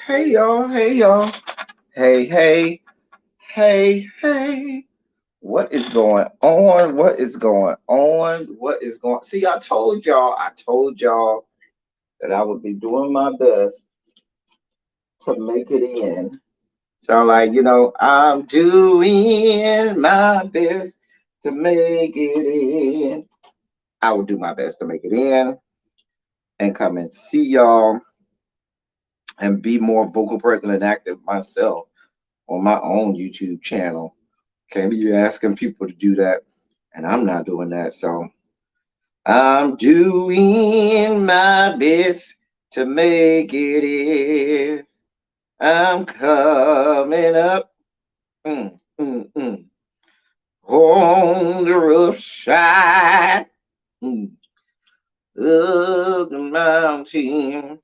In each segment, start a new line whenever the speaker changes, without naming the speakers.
Hey y'all, hey y'all, hey. What is going on? What is going on? What is going See, I told y'all that I would be doing my best to make it in. So like, I'm doing my best to make it in. I will do my best to make it in and come and see y'all and be more vocal, present, and active myself on my own YouTube channel. Can't be asking people to do that, and I'm not doing that. So I'm doing my best to make it in. I'm coming up mm, mm, mm, on the rough side of the mountain.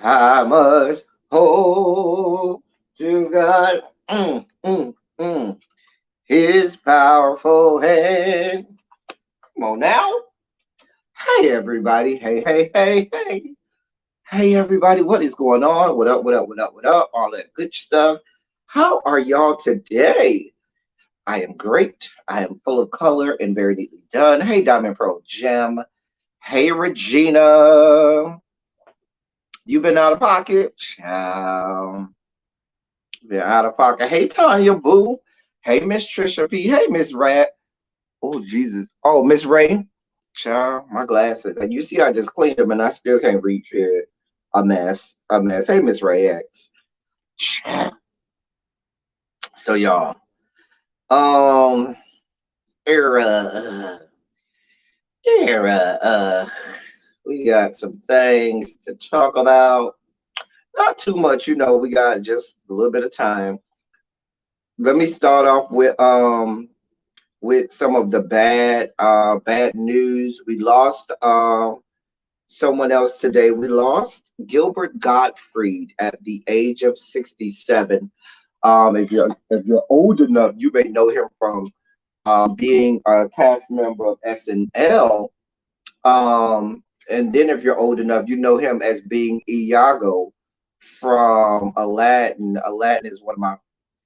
I must hold to God. His powerful hand. Come on now. Hey, everybody. Hey. Hey, everybody. What is going on? What up? All that good stuff. How are y'all today? I am great. I am full of color and very neatly done. Hey, Diamond Pearl Gem. Hey, Regina. You been out of pocket? Child. Been out of pocket. Hey, Tanya Boo. Hey, Miss Trisha P. Hey, Miss Rat. Oh, Jesus. Oh, Miss Ray. Child, my glasses. And you see, I just cleaned them and I still can't reach it. A mess. Hey, Miss Ray X. Child. So, y'all. Um, era. Era. We got some things to talk about. Not too much, we got just a little bit of time. Let me start off with some of the bad news. We lost someone else today. We lost Gilbert Gottfried at the age of 67. If you're old enough, you may know him from being a cast member of SNL. And then if you're old enough, you know him as being Iago from Aladdin. Aladdin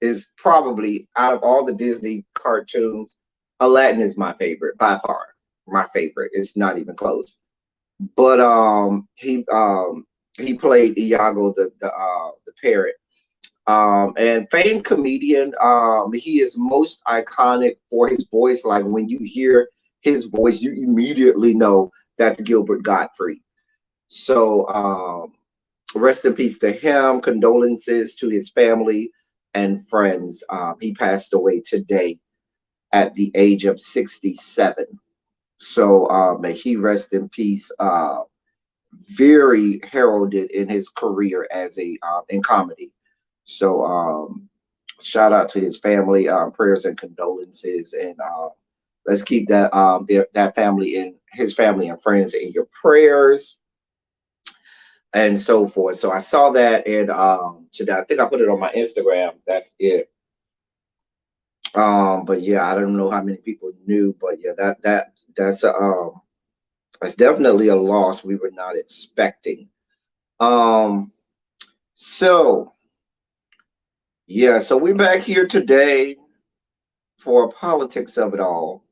is probably out of all the Disney cartoons, Aladdin is my favorite by far. My favorite. It's not even close. But he played Iago the parrot. And famed comedian. He is most iconic for his voice. Like when you hear his voice, you immediately know that's Gilbert Gottfried. So rest in peace to him. Condolences to his family and friends. He passed away today at the age of 67. So may he rest in peace. Very heralded in his career as in comedy. So shout out to his family, prayers and condolences, and let's keep that family and his family and friends in your prayers and so forth. So I saw that, and today I think I put it on my Instagram. That's it. But yeah, I don't know how many people knew, but yeah, that's definitely a loss we were not expecting. So yeah, so we're back here today for politics of it all.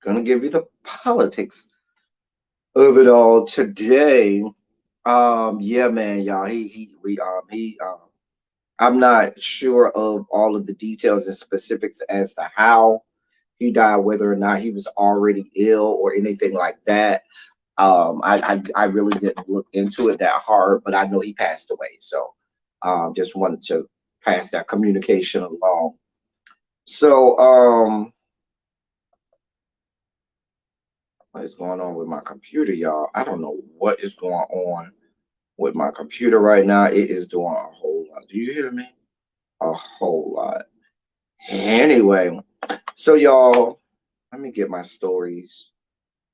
Gonna give you the politics of it all today. Yeah, man, y'all. I'm not sure of all of the details and specifics as to how he died, whether or not he was already ill or anything like that. I really didn't look into it that hard, but I know he passed away. So, just wanted to pass that communication along. So, what is going on with my computer, y'all? I don't know what is going on with my computer right now. It is doing a whole lot. Do you hear me? A whole lot. Anyway, so y'all, let me get my stories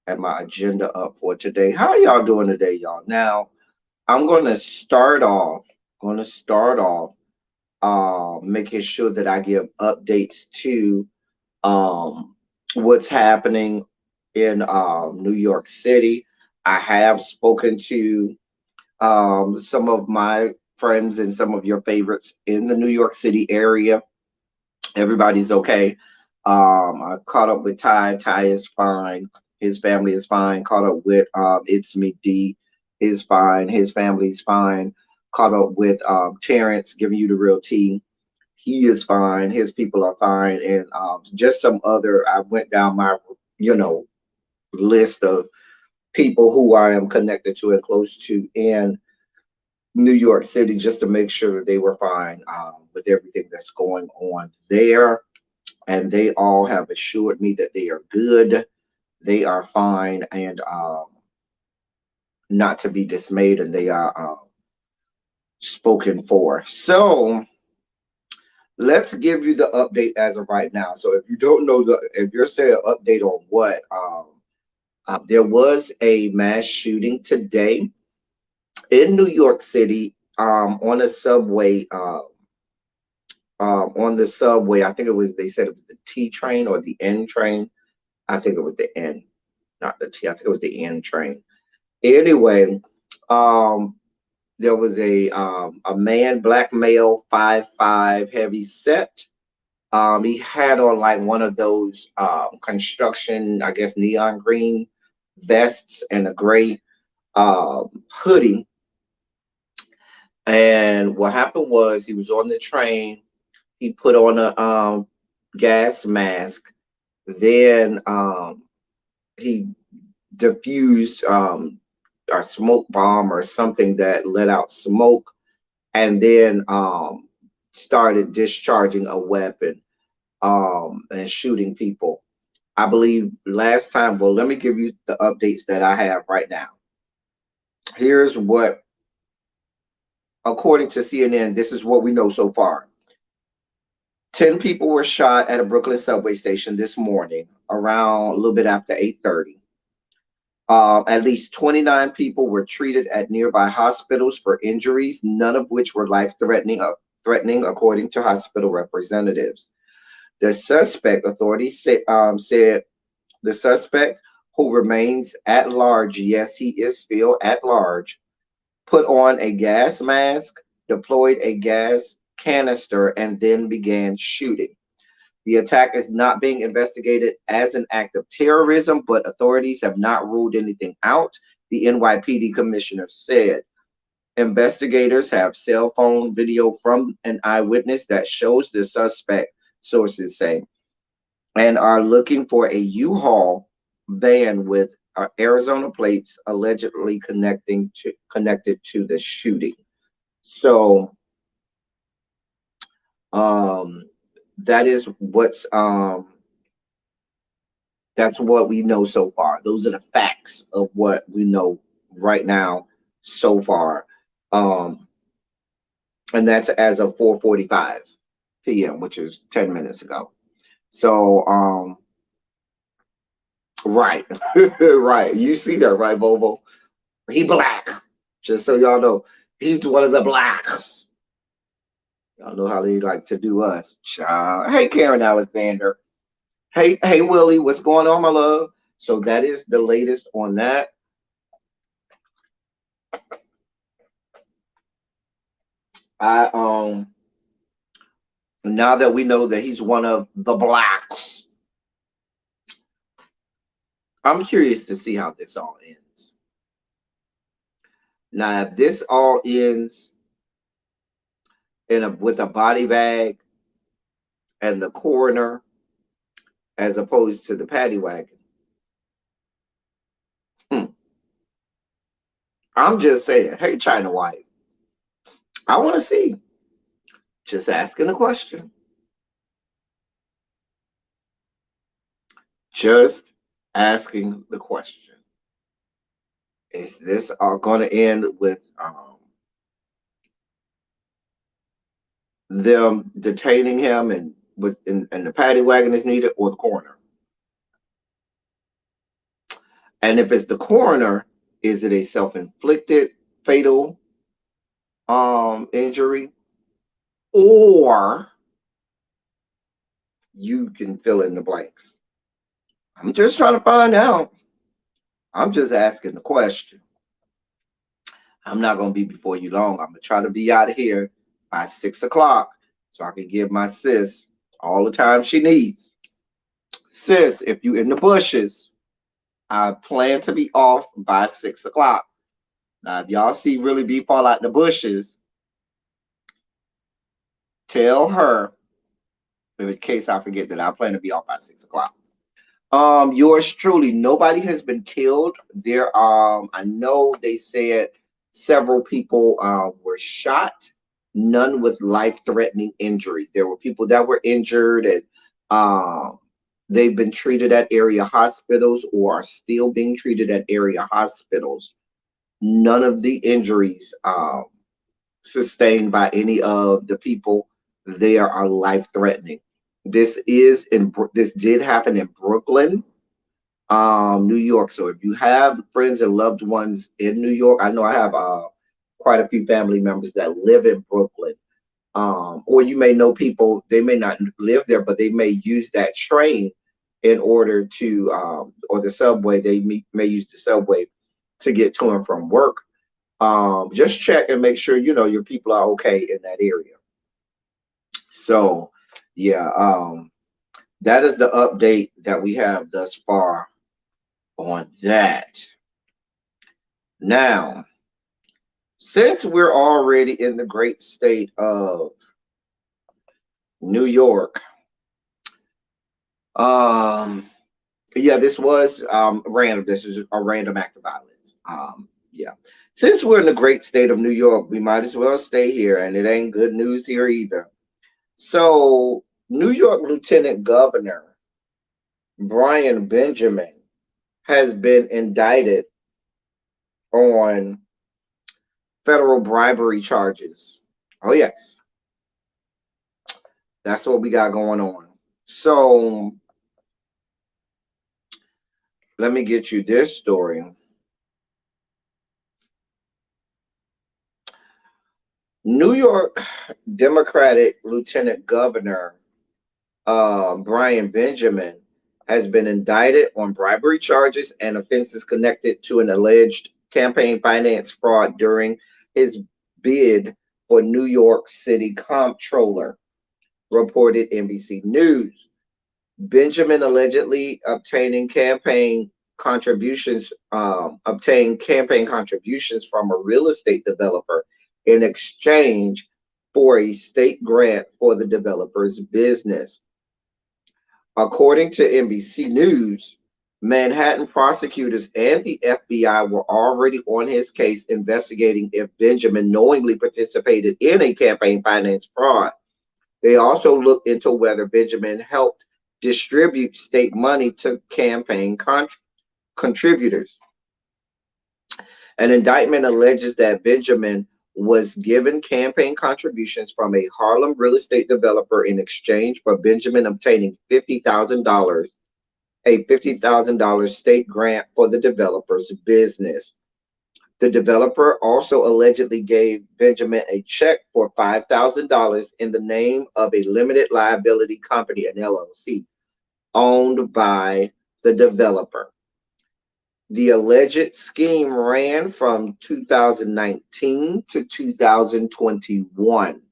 and my agenda up for today. How y'all doing today, y'all? Now, I'm going to start off making sure that I give updates to um, what's happening in New York City. I have spoken to some of my friends and some of your favorites in the New York City area. Everybody's okay. I caught up with Ty. Ty is fine. His family is fine. Caught up with It's Me D is fine. His family's fine. Caught up with Terrence, giving you the real tea. He is fine. His people are fine. And just some other, I went down my, you know, list of people who I am connected to and close to in New York City just to make sure that they were fine with everything that's going on there. And they all have assured me that they are good, they are fine, and not to be dismayed, and they are spoken for. So let's give you the update as of right now. So if you don't know if you're saying update on what, there was a mass shooting today in New York City on a subway. On the subway, I think it was. They said it was the T train or the N train. I think it was the N, not the T. I think it was the N train. Anyway, um, there was a man, black male, 5'5", heavy set. He had on like one of those construction, I guess, neon green vests and a gray hoodie. And what happened was he was on the train. He put on a gas mask. Then he diffused a smoke bomb or something that let out smoke, and then started discharging a weapon and shooting people. I believe last time, well, let me give you the updates that I have right now. Here's what, according to CNN, this is what we know so far. 10 people were shot at a Brooklyn subway station this morning around a little bit after 8:30. At least 29 people were treated at nearby hospitals for injuries, none of which were life-threatening, according to hospital representatives. The suspect, authorities said, the suspect, who remains at large, yes, he is still at large, put on a gas mask, deployed a gas canister, and then began shooting. The attack is not being investigated as an act of terrorism, but authorities have not ruled anything out, the NYPD commissioner said. Investigators have cell phone video from an eyewitness that shows the suspect, sources say, and are looking for a U-Haul van with Arizona plates allegedly connected to the shooting. So um, that is that's what we know so far. Those are the facts of what we know right now so far. Um, and that's as of 4:45 p.m., which is 10 minutes ago. So, right, right. You see that, right, Bobo? He black. Just so y'all know, he's one of the blacks. Y'all know how they like to do us. Child. Hey, Karen Alexander. Hey, Willie. What's going on, my love? So that is the latest on that. I Now that we know that he's one of the blacks, I'm curious to see how this all ends. Now, if this all ends with a body bag and the coroner as opposed to the paddy wagon, hmm, I'm just saying, hey, China White, I want to see. Just asking a question. Just asking the question. Is this all going to end with them detaining him and the paddy wagon is needed, or the coroner? And if it's the coroner, is it a self-inflicted fatal injury, or you can fill in the blanks? I'm just trying to find out. I'm just asking the question. I'm not going to be before you long. I'm going to try to be out of here by 6 o'clock so I can give my sis all the time she needs. Sis, if you in the bushes, I plan to be off by 6 o'clock. Now, if y'all see Really B fall out the bushes, tell her, in case I forget, that I plan to be off by 6 o'clock. Yours truly, nobody has been killed. I know they said several people were shot, none with life-threatening injuries. There were people that were injured, and they've been treated at area hospitals or are still being treated at area hospitals. None of the injuries sustained by any of the people there are life-threatening. This did happen in Brooklyn, New York. So if you have friends and loved ones in New York, I know I have quite a few family members that live in Brooklyn. Or you may know people, they may not live there, but they may use that train in order to, or the subway, may use the subway to get to and from work. Just check and make sure you know your people are okay in that area. So, yeah, that is the update that we have thus far on that. Now, since we're already in the great state of New York, um, yeah, this was random. This is a random act of violence. Yeah. Since we're in the great state of New York, we might as well stay here, and it ain't good news here either. So, New York Lieutenant Governor Brian Benjamin has been indicted on federal bribery charges. Oh, yes, that's what we got going on. So, let me get you this story. New York Democratic Lieutenant Governor Brian Benjamin has been indicted on bribery charges and offenses connected to an alleged campaign finance fraud during his bid for New York City Comptroller, reported NBC News. Benjamin allegedly obtained campaign contributions from a real estate developer in exchange for a state grant for the developer's business. According to NBC News, Manhattan prosecutors and the FBI were already on his case investigating if Benjamin knowingly participated in a campaign finance fraud. They also looked into whether Benjamin helped distribute state money to campaign contributors. An indictment alleges that Benjamin was given campaign contributions from a Harlem real estate developer in exchange for Benjamin obtaining a $50,000 state grant for the developer's business. The developer also allegedly gave Benjamin a check for $5,000 in the name of a limited liability company, an LLC, owned by the developer. The alleged scheme ran from 2019 to 2021.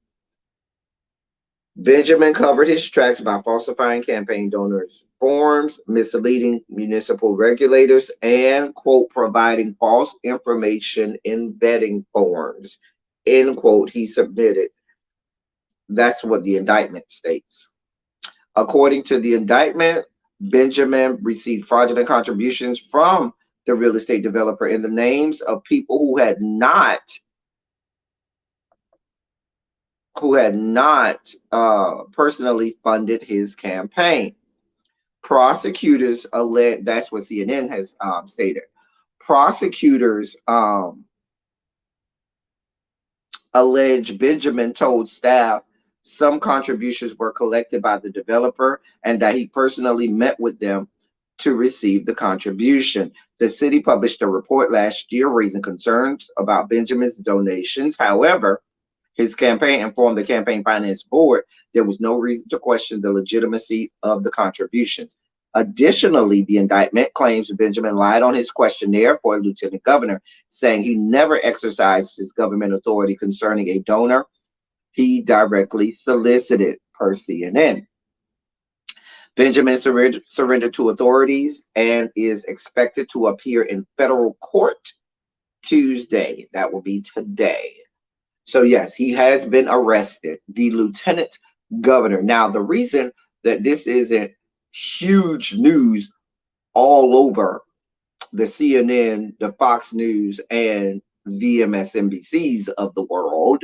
Benjamin covered his tracks by falsifying campaign donors' forms, misleading municipal regulators, and, quote, providing false information in vetting forms, end quote, he submitted. That's what the indictment states. According to the indictment, Benjamin received fraudulent contributions from the real estate developer in the names of people who had not personally funded his campaign. Prosecutors allege, that's what CNN has stated. Prosecutors allege Benjamin told staff some contributions were collected by the developer and that he personally met with them to receive the contribution. The city published a report last year raising concerns about Benjamin's donations. However, his campaign informed the campaign finance board there was no reason to question the legitimacy of the contributions. Additionally, the indictment claims Benjamin lied on his questionnaire for a lieutenant governor, saying he never exercised his government authority concerning a donor he directly solicited, per CNN. Benjamin surrendered to authorities and is expected to appear in federal court Tuesday. That will be today. So, yes, he has been arrested, the lieutenant governor. Now, the reason that this isn't huge news all over the CNN, the Fox News, and the MSNBCs of the world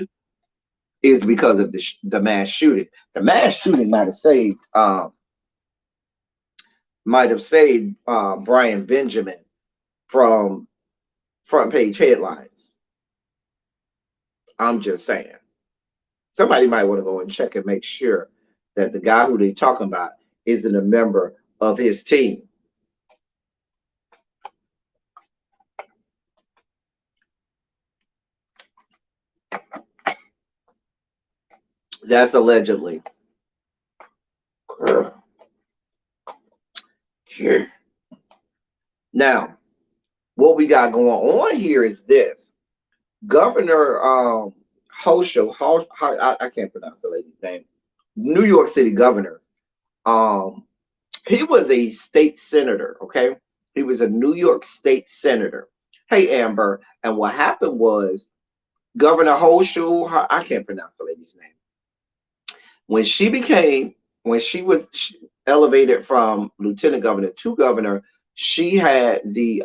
is because of the mass shooting. The mass shooting might have saved Brian Benjamin from front page headlines. I'm just saying. Somebody might want to go and check and make sure that the guy who they're talking about isn't a member of his team. That's allegedly. Here. Now, what we got going on here is this. Governor I can't pronounce the lady's name. New York City governor. Um, he was a state senator, okay? He was a New York state senator. Hey, Amber. And what happened was Governor Hochul, I can't pronounce the lady's name. When she became, when she was elevated from lieutenant governor to governor, she had the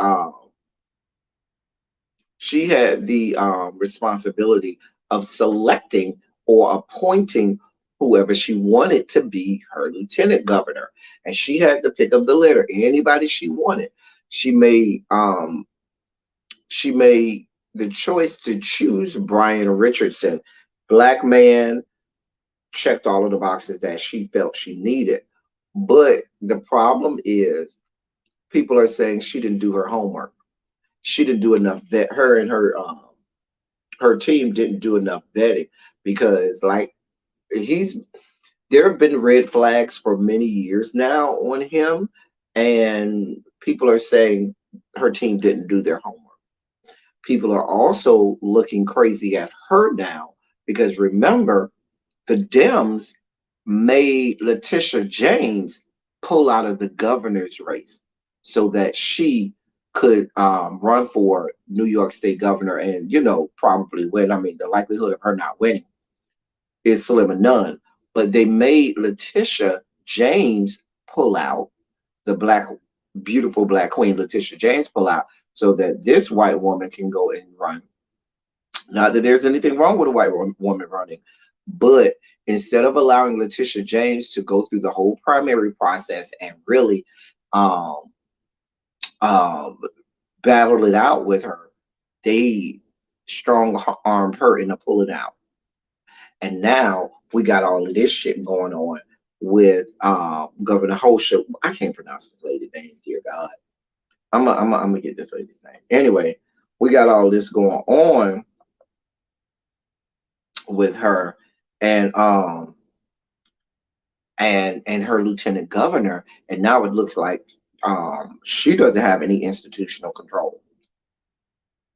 responsibility of selecting or appointing whoever she wanted to be her lieutenant governor, and she had to pick up the litter. Anybody she wanted, she made she made the choice to choose Brian Richardson, black man, checked all of the boxes that she felt she needed. But the problem is, people are saying she didn't do her homework. She didn't do enough vet. Her team didn't do enough vetting because, like, he's there have been red flags for many years now on him, and people are saying her team didn't do their homework. People are also looking crazy at her now because remember, the Dems made Letitia James pull out of the governor's race so that she could run for New York State governor and, probably win. I mean, the likelihood of her not winning is slim and none. But they made Letitia James pull out, the beautiful black queen Letitia James pull out, so that this white woman can go and run. Not that there's anything wrong with a white woman running, but instead of allowing Letitia James to go through the whole primary process and really um, um, battle it out with her, they strong armed her into pulling out. And now we got all of this shit going on with Governor Hochul. I can't pronounce this lady's name, dear God. I'm gonna get this lady's name. Anyway, we got all this going on with her and and her lieutenant governor, and now it looks like she doesn't have any institutional control.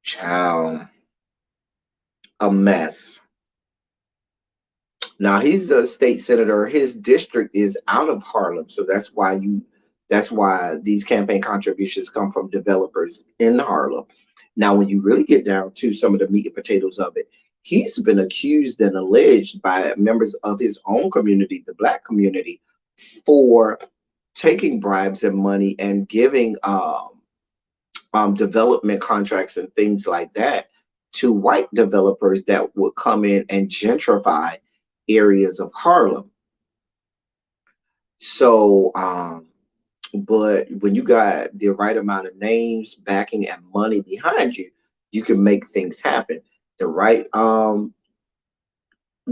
Child, a mess. Now he's a state senator. His district is out of Harlem, so that's why these campaign contributions come from developers in Harlem. Now, when you really get down to some of the meat and potatoes of it, he's been accused and alleged by members of his own community, the black community, for taking bribes and money and giving development contracts and things like that to white developers that would come in and gentrify areas of Harlem. So, but when you got the right amount of names, backing, and money behind you, you can make things happen. The right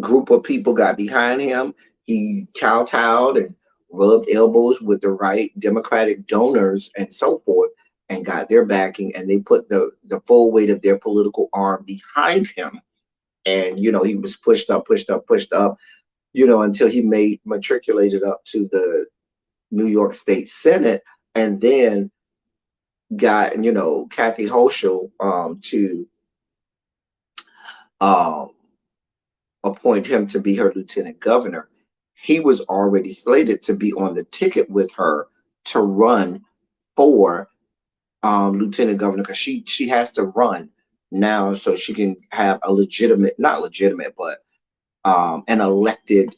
group of people got behind him. He kowtowed and rubbed elbows with the right Democratic donors and so forth, and got their backing, and they put the full weight of their political arm behind him. And he was pushed up, pushed up, pushed up, until he made matriculated up to the New York State Senate, and then got Kathy Hochul to um, appoint him to be her lieutenant governor. He was already slated to be on the ticket with her to run for lieutenant governor, because she has to run now so she can have a legitimate, not legitimate, but an elected,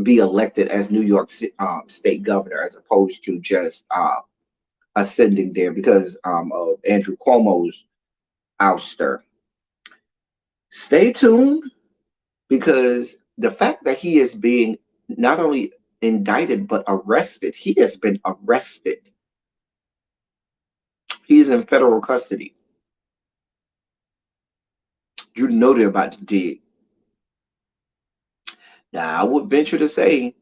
be elected as New York State governor, as opposed to just ascending there because of Andrew Cuomo's ouster. Stay tuned, because the fact that he is being not only indicted but arrested, he has been arrested. He's in federal custody. You know they're about to dig. Now, I would venture to say,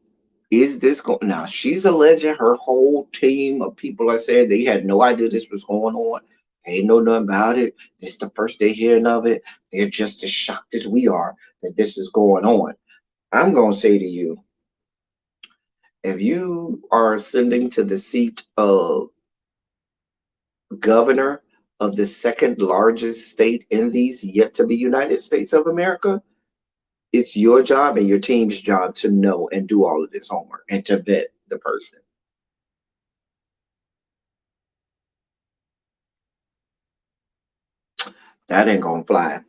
is this going? Now, she's alleging her whole team of people are saying they had no idea this was going on. They ain't know nothing about it. This is the first they hearing of it. They're just as shocked as we are that this is going on. I'm going to say to you, if you are ascending to the seat of governor of the second largest state in these yet to be United States of America, it's your job and your team's job to know and do all of this homework and to vet the person. That ain't gonna fly.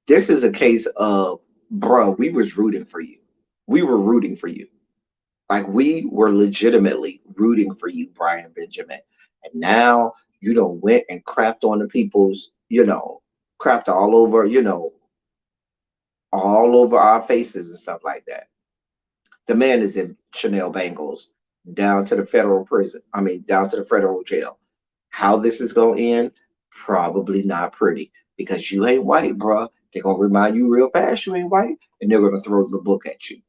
This is a case of, bro, we was rooting for you. We were rooting for you. Like, we were legitimately rooting for you, Brian Benjamin. And now you don't went and crapped on the people's, crapped all over our faces and stuff like that. The man is in Chanel Bangles, down to the federal prison. I mean, down to the federal jail. How this is going to end? Probably not pretty, because you ain't white, bruh. They're going to remind you real fast you ain't white, and they're going to throw the book at you.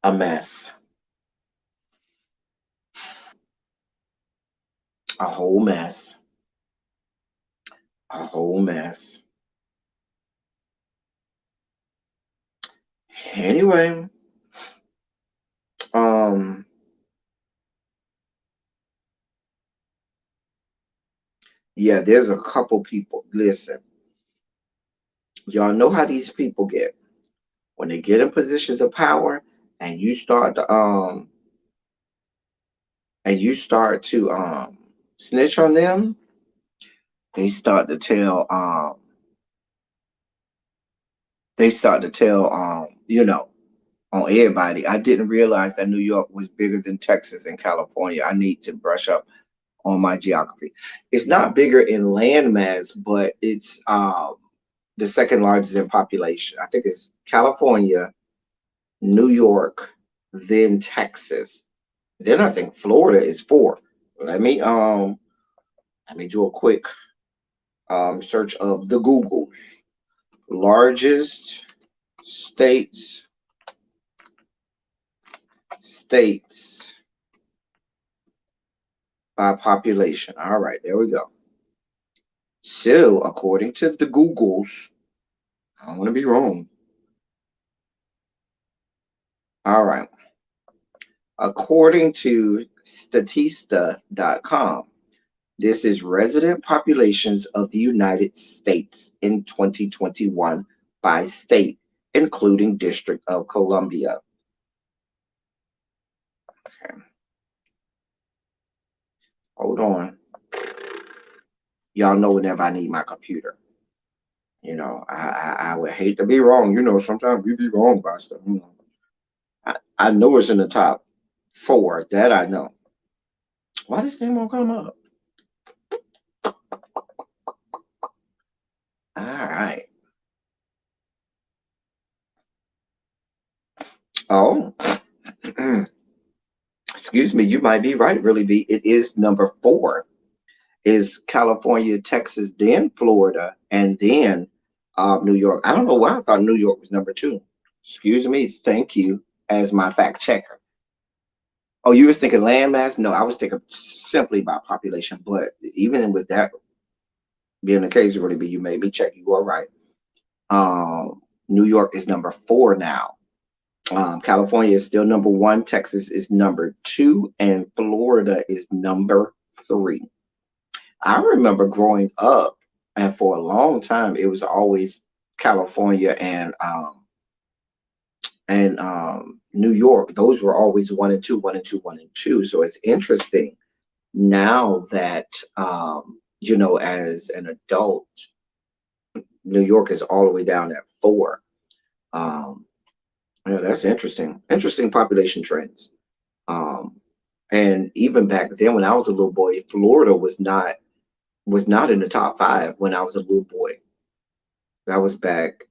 A mess. A whole mess. A whole mess. Anyway, um, yeah, there's a couple people. Listen, y'all know how these people get when they get in positions of power, and you start to snitch on them. They start to tell on everybody. I didn't realize that New York was bigger than Texas and California. I need to brush up on my geography. It's not bigger in landmass, but it's the second largest in population. I think it's California, New York, then Texas. Then I think Florida is four. Let me um let me do a quick search of the Google largest states states by population. All right, there we go. So, according to the Googles, I don't want to be wrong. All right. According to Statista.com, this is resident populations of the United States in 2021 by state, including District of Columbia. Okay, hold on. Y'all know whenever I need my computer. I would hate to be wrong. Sometimes we be wrong about stuff. I know it's in the top four. That I know. Why this thing won't come up? All right. Oh, excuse me. You might be right. Really be. It is number four. Is California, Texas, then Florida, and then New York. I don't know why I thought New York was number two. Excuse me. Thank you as my fact checker. Oh, you was thinking landmass? No, I was thinking simply by population. But even with that being the case, really be you made me check. You are right. New York is number four now. California is still number one. Texas is number two, and Florida is number three. I remember growing up, and for a long time, it was always California and New York. Those were always one and two, one and two, one and two. So it's interesting now that as an adult, New York is all the way down at four. Um, that's interesting. Interesting population trends. Um, and even back then, when I was a little boy, Florida was not in the top five when I was a little boy. That was back.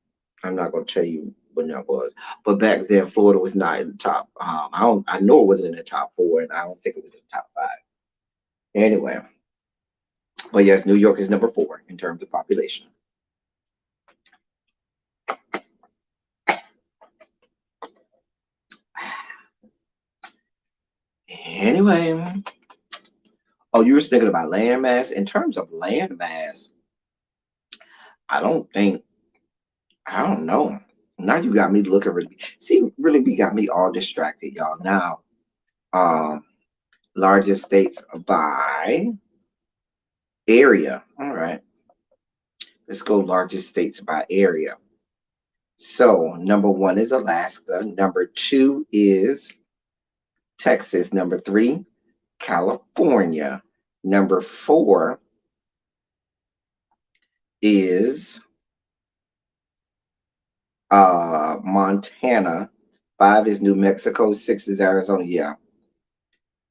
I'm not going to tell you when that was, but back then, Florida was not in the top. I don't. I know it wasn't in the top four, and I don't think it was in the top five. Anyway, but yes, New York is number four in terms of population. Anyway, oh, you were thinking about land mass. In terms of land mass, I don't think. I don't know. Now you got me looking really. See, really, be got me all distracted, y'all. Now, um, largest states by area. All right, let's go largest states by area. So, number one is Alaska. Number two is Texas. Number three, California. Number four is Montana. Five is New Mexico. Six is Arizona. Yeah,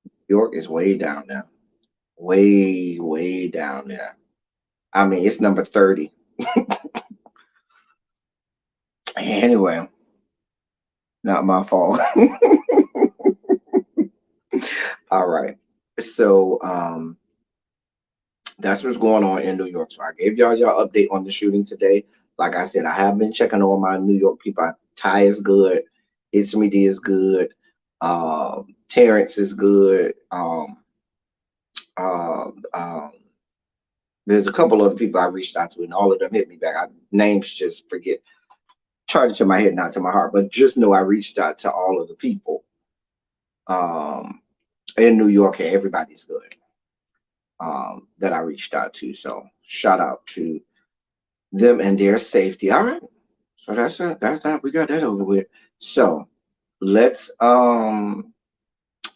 New York is way down there. Way, way down there. I mean, it's number 30. Anyway, not my fault. All right. So that's what's going on in New York. So I gave y'all update on the shooting today. Like I said, I have been checking on my New York people. Ty is good. It's Me D is good. Terrence is good. Um, there's a couple other people I reached out to, and all of them hit me back. Names just forget. Charge it to my head, not to my heart. But just know I reached out to all of the people um, in New York, and everybody's good that I reached out to. So shout out to them and their safety. All right. So that's it. That's that. We got that over with. So let's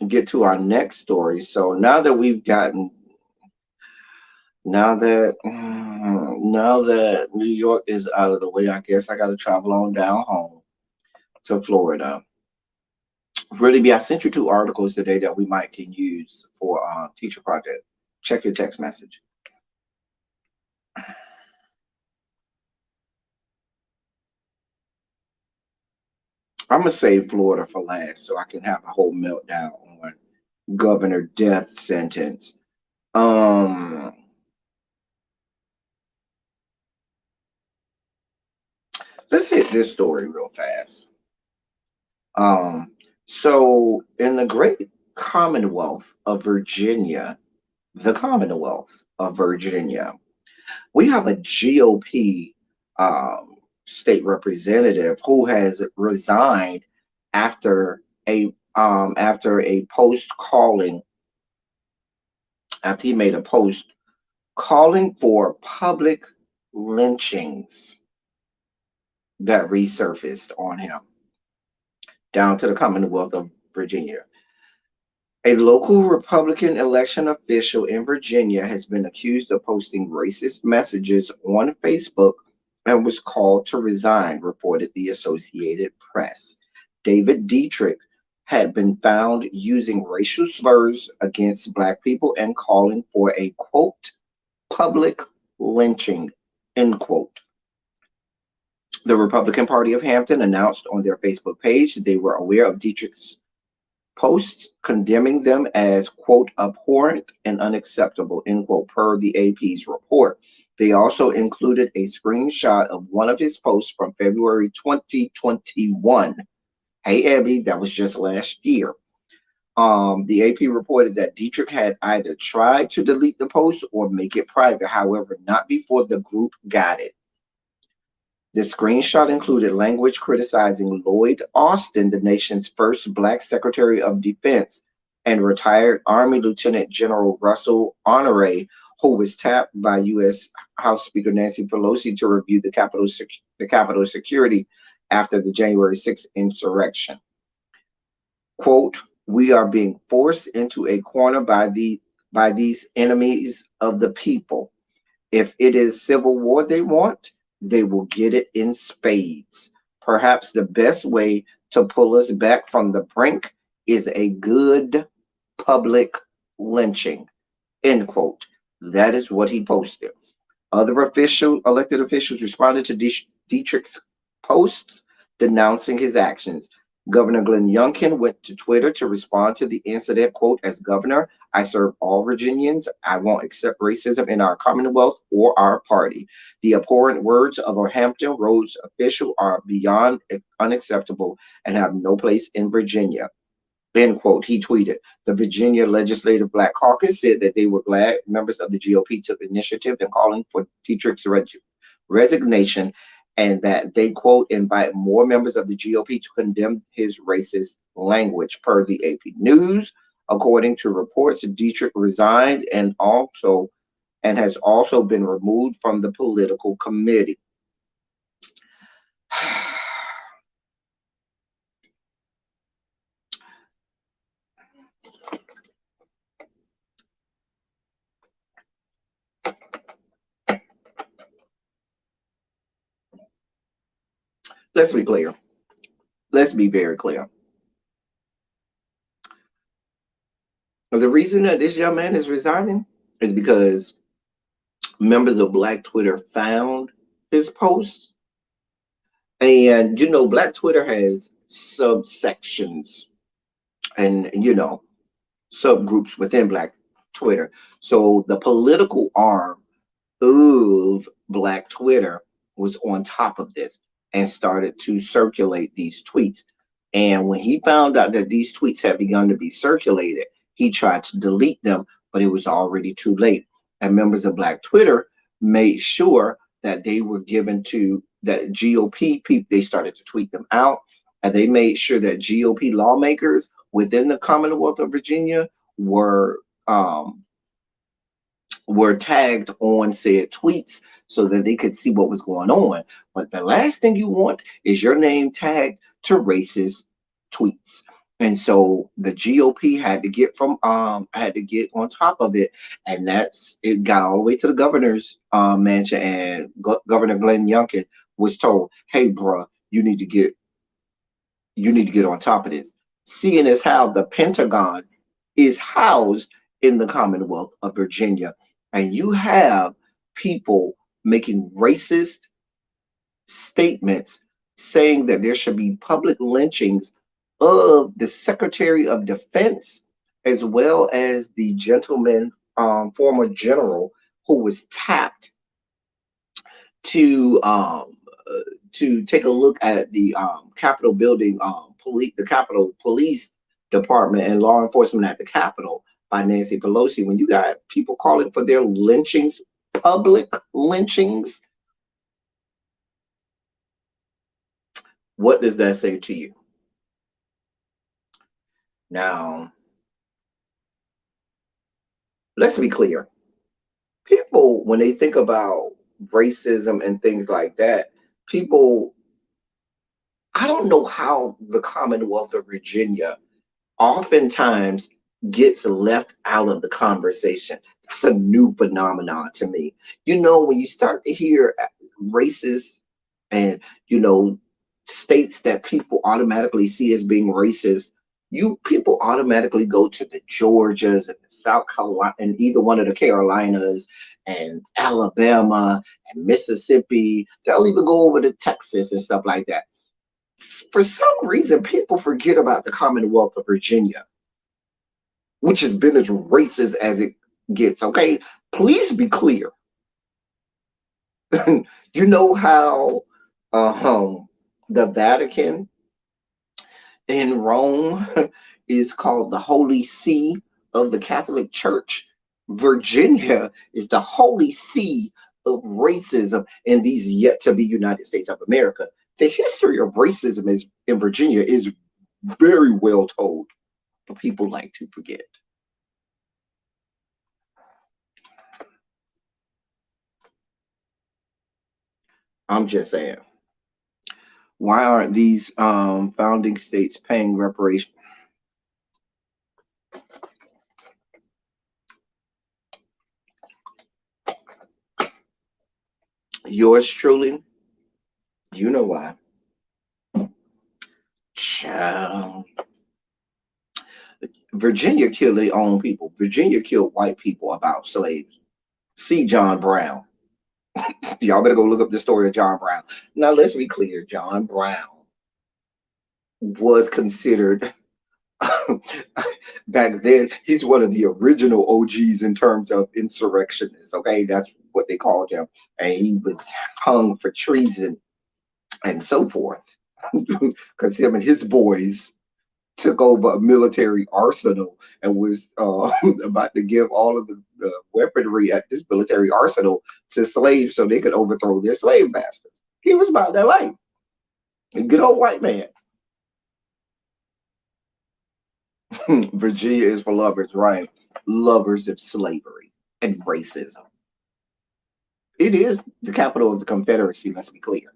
get to our next story. So now that New York is out of the way, I guess I got to travel on down home to Florida. Really, be I sent you two articles today that we might can use for teacher project. Check your text message. I'm gonna save Florida for last so I can have a whole meltdown on governor death sentence. Um, let's hit this story real fast. Um, so in the great Commonwealth of Virginia, the Commonwealth of Virginia, we have a GOP state representative who has resigned after a post calling after he made a post calling for public lynchings. that resurfaced on him down to the Commonwealth of Virginia. A local Republican election official in Virginia has been accused of posting racist messages on Facebook and was called to resign, reported the Associated Press. David Dietrich had been found using racial slurs against Black people and calling for a quote, public lynching, end quote. The Republican Party of Hampton announced on their Facebook page that they were aware of Dietrich's posts, condemning them as, quote, abhorrent and unacceptable, end quote, per the AP's report. They also included a screenshot of one of his posts from February 2021. Hey, Abby, that was just last year. The AP reported that Dietrich had either tried to delete the post or make it private, however, not before the group got it. The screenshot included language criticizing Lloyd Austin, the nation's first Black Secretary of Defense, and retired Army Lieutenant General Russell Honore, who was tapped by U.S. House Speaker Nancy Pelosi to review the Capitol's security after the January 6th insurrection. Quote, we are being forced into a corner by these enemies of the people. If it is civil war they want, they will get it in spades. Perhaps the best way to pull us back from the brink is a good public lynching. End quote. That is what he posted. Other elected officials responded to Dietrich's posts denouncing his actions. Governor Glenn Youngkin went to Twitter to respond to the incident, quote, as governor, I serve all Virginians. I won't accept racism in our Commonwealth or our party. The abhorrent words of a Hampton Roads official are beyond unacceptable and have no place in Virginia. End quote. He tweeted. The Virginia Legislative Black Caucus said that they were glad members of the GOP took initiative in calling for Dietrich's resignation and that they, quote, invite more members of the GOP to condemn his racist language. Per the AP News, according to reports, Dietrich resigned and has also been removed from the political committee. Let's be clear. Let's be very clear. The reason that this young man is resigning is because members of Black Twitter found his posts. And, Black Twitter has subsections and, subgroups within Black Twitter. So the political arm of Black Twitter was on top of this and started to circulate these tweets. And when he found out that these tweets had begun to be circulated, he tried to delete them, but it was already too late. And members of Black Twitter made sure that they were given to that GOP people. They started to tweet them out, and they made sure that GOP lawmakers within the Commonwealth of Virginia were tagged on said tweets so that they could see what was going on. But the last thing you want is your name tagged to racist tweets. And so the GOP had to get on top of it, and it got all the way to the governor's mansion, and Governor Glenn Youngkin was told, "Hey, bruh, you need to get on top of this." Seeing as how the Pentagon is housed in the Commonwealth of Virginia, and you have people making racist statements saying that there should be public lynchings of the Secretary of Defense as well as the gentleman, former general, who was tapped to take a look at the Capitol building, the Capitol Police Department and law enforcement at the Capitol by Nancy Pelosi. When you got people calling for their lynchings, public lynchings, what does that say to you? Now, let's be clear. People, when they think about racism and things like that, people I don't know how the Commonwealth of Virginia oftentimes gets left out of the conversation. That's a new phenomenon to me. When you start to hear races and, you know, states that people automatically see as being racist, you people automatically go to the Georgias and the South Carolina and either one of the Carolinas and Alabama and Mississippi. They'll even go over to Texas and stuff like that. For some reason, people forget about the Commonwealth of Virginia, which has been as racist as it gets. Okay, please be clear. You know how the Vatican in Rome is called the Holy See of the Catholic Church? Virginia is the Holy See of racism in these yet to be United States of America. The history of racism is in Virginia is very well told, but people like to forget. I'm just saying. Why aren't these founding states paying reparations? Yours truly, you know why. Child. Virginia killed their own people. Virginia killed white people about slaves. See John Brown. Y'all better go look up the story of John Brown. Now, let's be clear, John Brown was considered back then, he's one of the original OGs in terms of insurrectionists. Okay, that's what they called him. And he was hung for treason and so forth. Because him and his boys took over a military arsenal and was about to give all of the weaponry at this military arsenal to slaves so they could overthrow their slave masters. He was about that life. A good old white man. Virginia is for lovers, right? Lovers of slavery and racism. It is the capital of the Confederacy, let's be clear.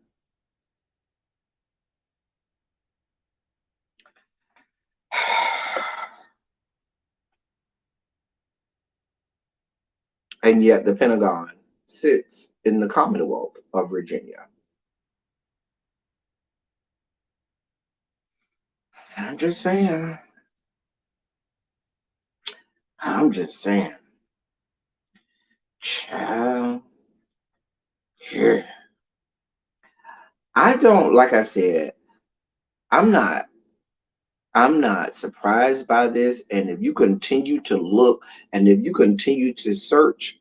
And yet the Pentagon sits in the Commonwealth of Virginia. I'm just saying. I'm just saying. Child. Yeah. I don't, like I said, I'm not I'm not surprised by this. And if you continue to look and if you continue to search,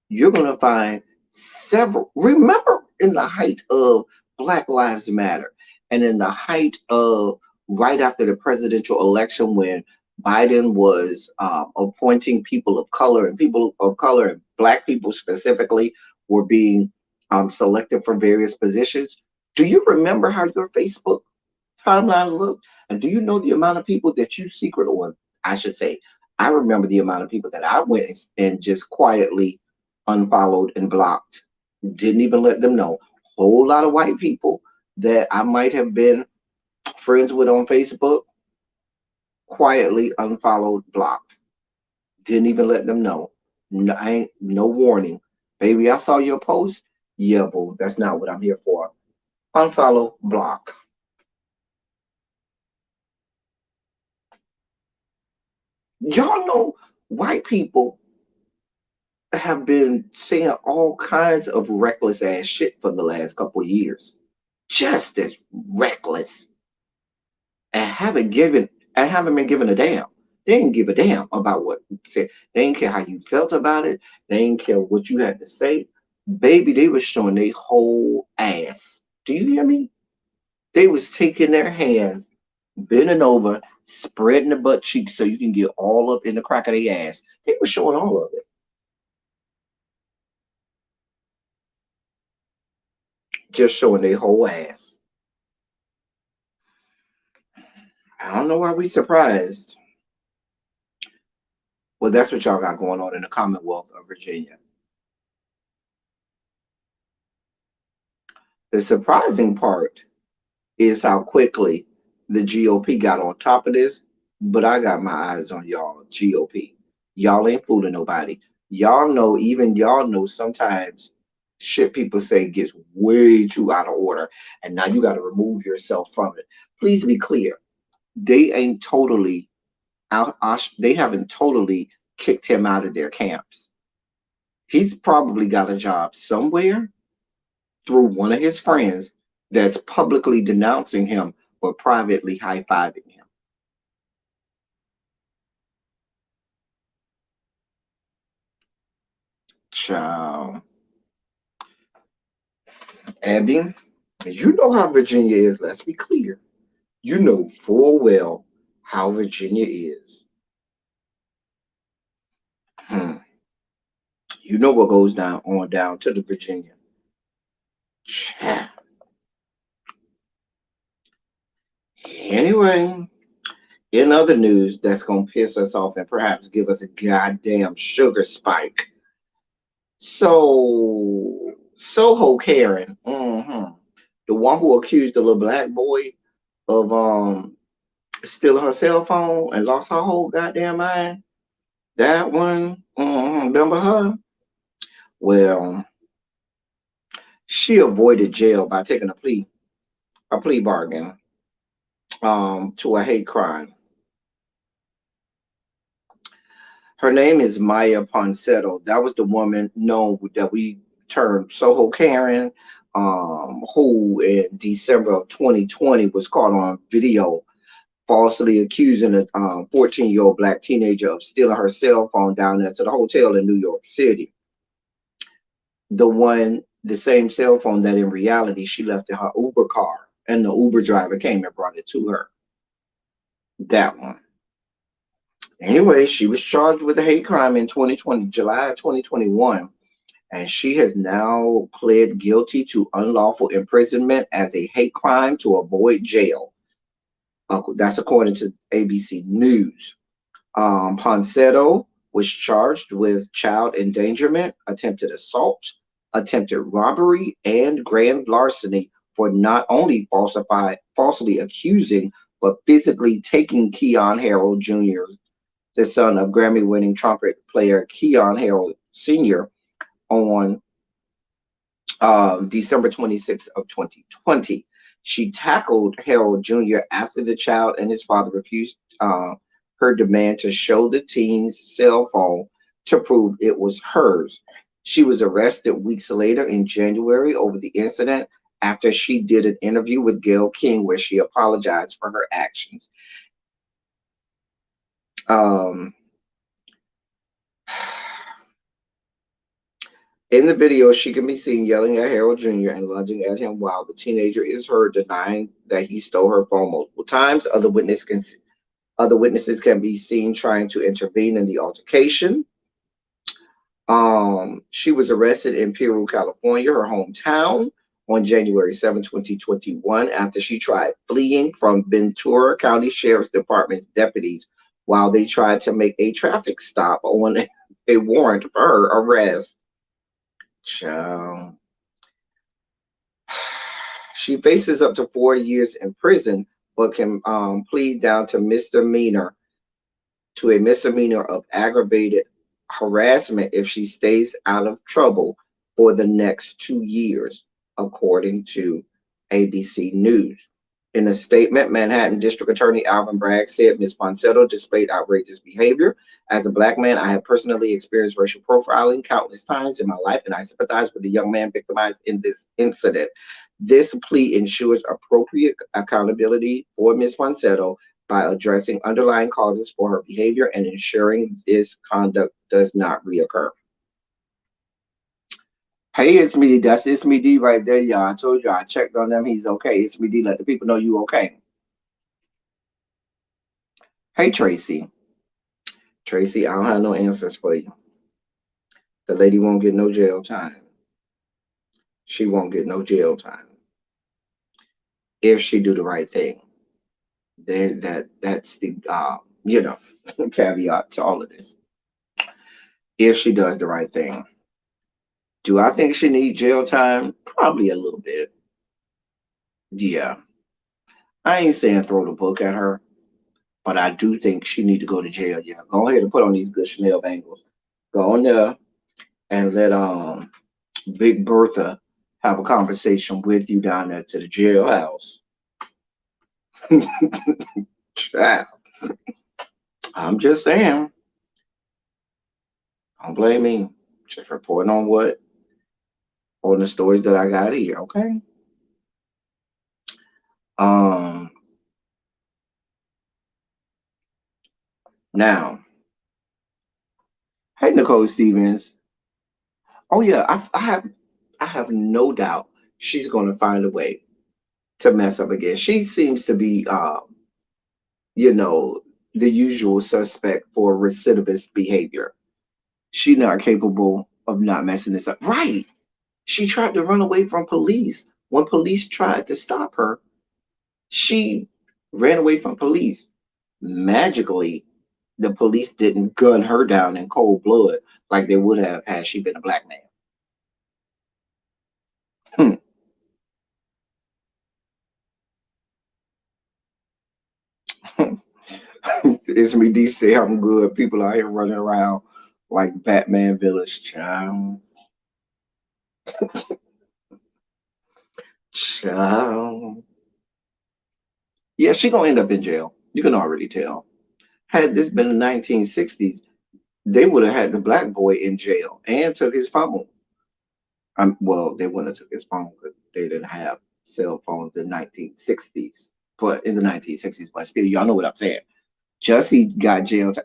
you're going to find several. Remember, in the height of Black Lives Matter and in the height of right after the presidential election, when Biden was appointing people of color and people of color and Black people specifically were being selected for various positions. Do you remember how your Facebook timeline looked? And do you know the amount of people that you secret, or I should say, I remember the amount of people that I went and just quietly unfollowed and blocked. Didn't even let them know. Whole lot of white people that I might have been friends with on Facebook, quietly unfollowed, blocked. Didn't even let them know. No, I ain't no warning. Baby, I saw your post. Yeah, boo, that's not what I'm here for. Unfollow, block. Y'all know white people have been saying all kinds of reckless ass shit for the last couple of years. Just as reckless and haven't been given a damn. They didn't give a damn about what you said. They didn't care how you felt about it. They didn't care what you had to say. Baby, they was showing their whole ass. Do you hear me? They was taking their hands, bending over, spreading the butt cheeks so you can get all up in the crack of their ass. They were showing all of it. Just showing their whole ass. I don't know why we surprised. Well, that's what y'all got going on in the Commonwealth of Virginia. The surprising part is how quickly the GOP got on top of this. But I got my eyes on y'all, GOP. Y'all ain't fooling nobody. Y'all know, even y'all know sometimes shit people say gets way too out of order. And now you got to remove yourself from it. Please be clear. They ain't totally they haven't totally kicked him out of their camps. He's probably got a job somewhere through one of his friends that's publicly denouncing him but privately high-fiving him. Child. Abby, you know how Virginia is. Let's be clear. You know full well how Virginia is. Hmm. You know what goes down on down to the Virginia. Child. Anyway, in other news that's gonna piss us off and perhaps give us a goddamn sugar spike. Soho Karen, the one who accused the little black boy of stealing her cell phone and lost her whole goddamn mind. That one, remember her? Well, she avoided jail by taking a plea bargain to a hate crime. Her name is Maya Ponsetto. That was the woman known that we termed Soho Karen, who in December of 2020 was caught on video falsely accusing a 14-year-old black teenager of stealing her cell phone down there to the hotel in New York City. The same cell phone that in reality she left in her Uber car, and the Uber driver came and brought it to her. That one. Anyway, she was charged with a hate crime in 2020, July 2021, and she has now pled guilty to unlawful imprisonment as a hate crime to avoid jail. That's according to ABC News. Ponsetto was charged with child endangerment, attempted assault, attempted robbery, and grand larceny for not only falsely accusing, but physically taking Keon Harold Jr., the son of Grammy-winning trumpet player Keon Harold Sr., on December 26th of 2020. She tackled Harold Jr. after the child and his father refused her demand to show the teen's cell phone to prove it was hers. She was arrested weeks later in January over the incident after she did an interview with Gayle King where she apologized for her actions. Um, In the video, she can be seen yelling at Harold Jr. and lunging at him while the teenager is heard denying that he stole her phone multiple times. Other witnesses can be seen trying to intervene in the altercation. She was arrested in Peru, California, her hometown, on January 7, 2021, after she tried fleeing from Ventura County Sheriff's Department's deputies while they tried to make a traffic stop on a warrant for her arrest. Child. She faces up to 4 years in prison, but can plead down to a misdemeanor of aggravated harassment if she stays out of trouble for the next 2 years, according to ABC News. In a statement, Manhattan District Attorney Alvin Bragg said Ms. Ponsetto displayed outrageous behavior. As a black man, I have personally experienced racial profiling countless times in my life, and I sympathize with the young man victimized in this incident. This plea ensures appropriate accountability for Ms. Ponsetto by addressing underlying causes for her behavior and ensuring this conduct does not reoccur. Hey, it's me. That's It's Me D right there, y'all. I told you I checked on them. He's okay. It's Me D. Let the people know you okay. Hey, Tracy. Tracy, I don't have no answers for you. The lady won't get no jail time. She won't get no jail time if she do the right thing. Then that's the caveat to all of this. If she does the right thing. Do I think she needs jail time? Probably a little bit. Yeah. I ain't saying throw the book at her, but I do think she need to go to jail. Yeah, go ahead and put on these good Chanel bangles. Go on there and let Big Bertha have a conversation with you down there to the jailhouse. Child, I'm just saying. Don't blame me. Just reporting on the stories that I got here. Okay. Um. Now, hey Nicole Stevens. Oh yeah, I have no doubt she's gonna find a way to mess up again. She seems to be you know, the usual suspect for recidivist behavior. She's not capable of not messing this up. Right. She tried to run away from police. When police tried to stop her, she ran away from police. Magically, the police didn't gun her down in cold blood like they would have had she been a black man. Hmm. It's me, DC. I'm good. People out here running around like Batman villains. Child, child. Yeah, she gonna end up in jail. You can already tell. Had this been the 1960s, they would have had the black boy in jail and took his phone. Well, they wouldn't have took his phone because they didn't have cell phones in 1960s. But in the 1960s, but still, y'all know what I'm saying. Jussie got jailed.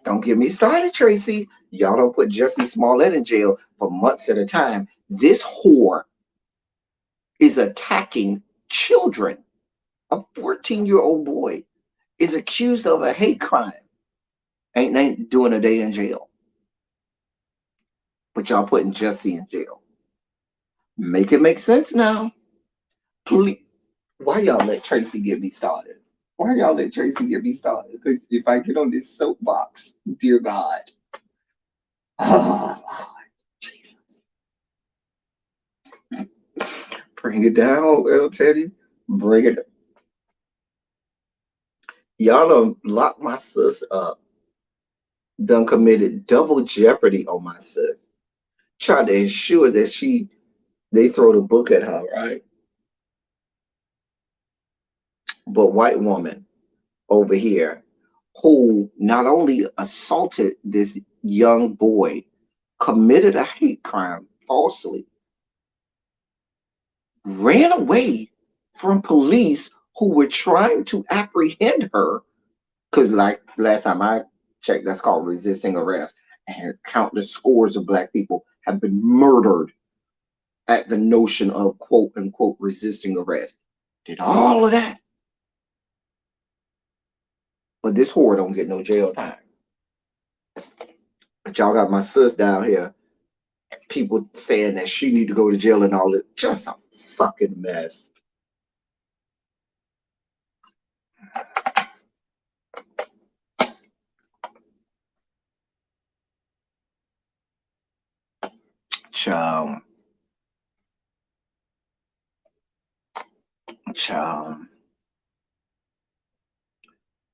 Don't get me started, Tracy. Y'all don't put Jussie Smollett in jail for months at a time. This whore is attacking children. A 14-year-old boy is accused of a hate crime. Ain't doing a day in jail. But y'all putting Jussie in jail. Make it make sense now. Please. Why y'all let Tracy get me started? Why y'all let Tracy get me started? Because if I get on this soapbox, dear God, oh, Lord, Jesus, bring it down, L. Teddy. Bring it. Y'all done locked my sis up. Done committed double jeopardy on my sis. Tried to ensure that they throw the book at her, right? But white woman over here who not only assaulted this young boy, committed a hate crime falsely, ran away from police who were trying to apprehend her. Because, like last time I checked, that's called resisting arrest. And countless scores of black people have been murdered at the notion of quote unquote resisting arrest. Did all of that, but this whore don't get no jail time. But y'all got my sis down here, people saying that she need to go to jail and all this. Just a fucking mess. Child, child,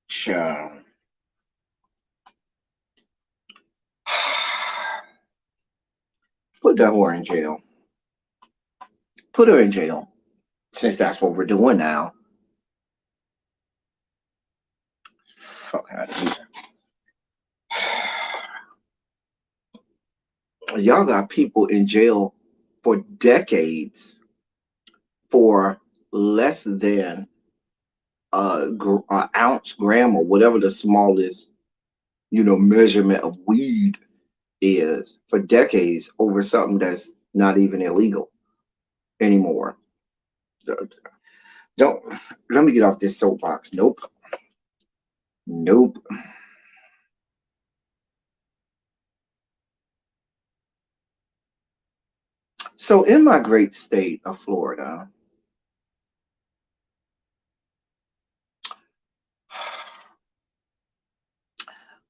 child. Put that whore in jail. Put her in jail. Since that's what we're doing now. Fuck out of here. Y'all got people in jail for decades for less than a ounce, gram, or whatever the smallest, measurement of weed is for decades over something that's not even illegal anymore. Don't let me get off this soapbox. Nope. Nope. So in my great state of Florida,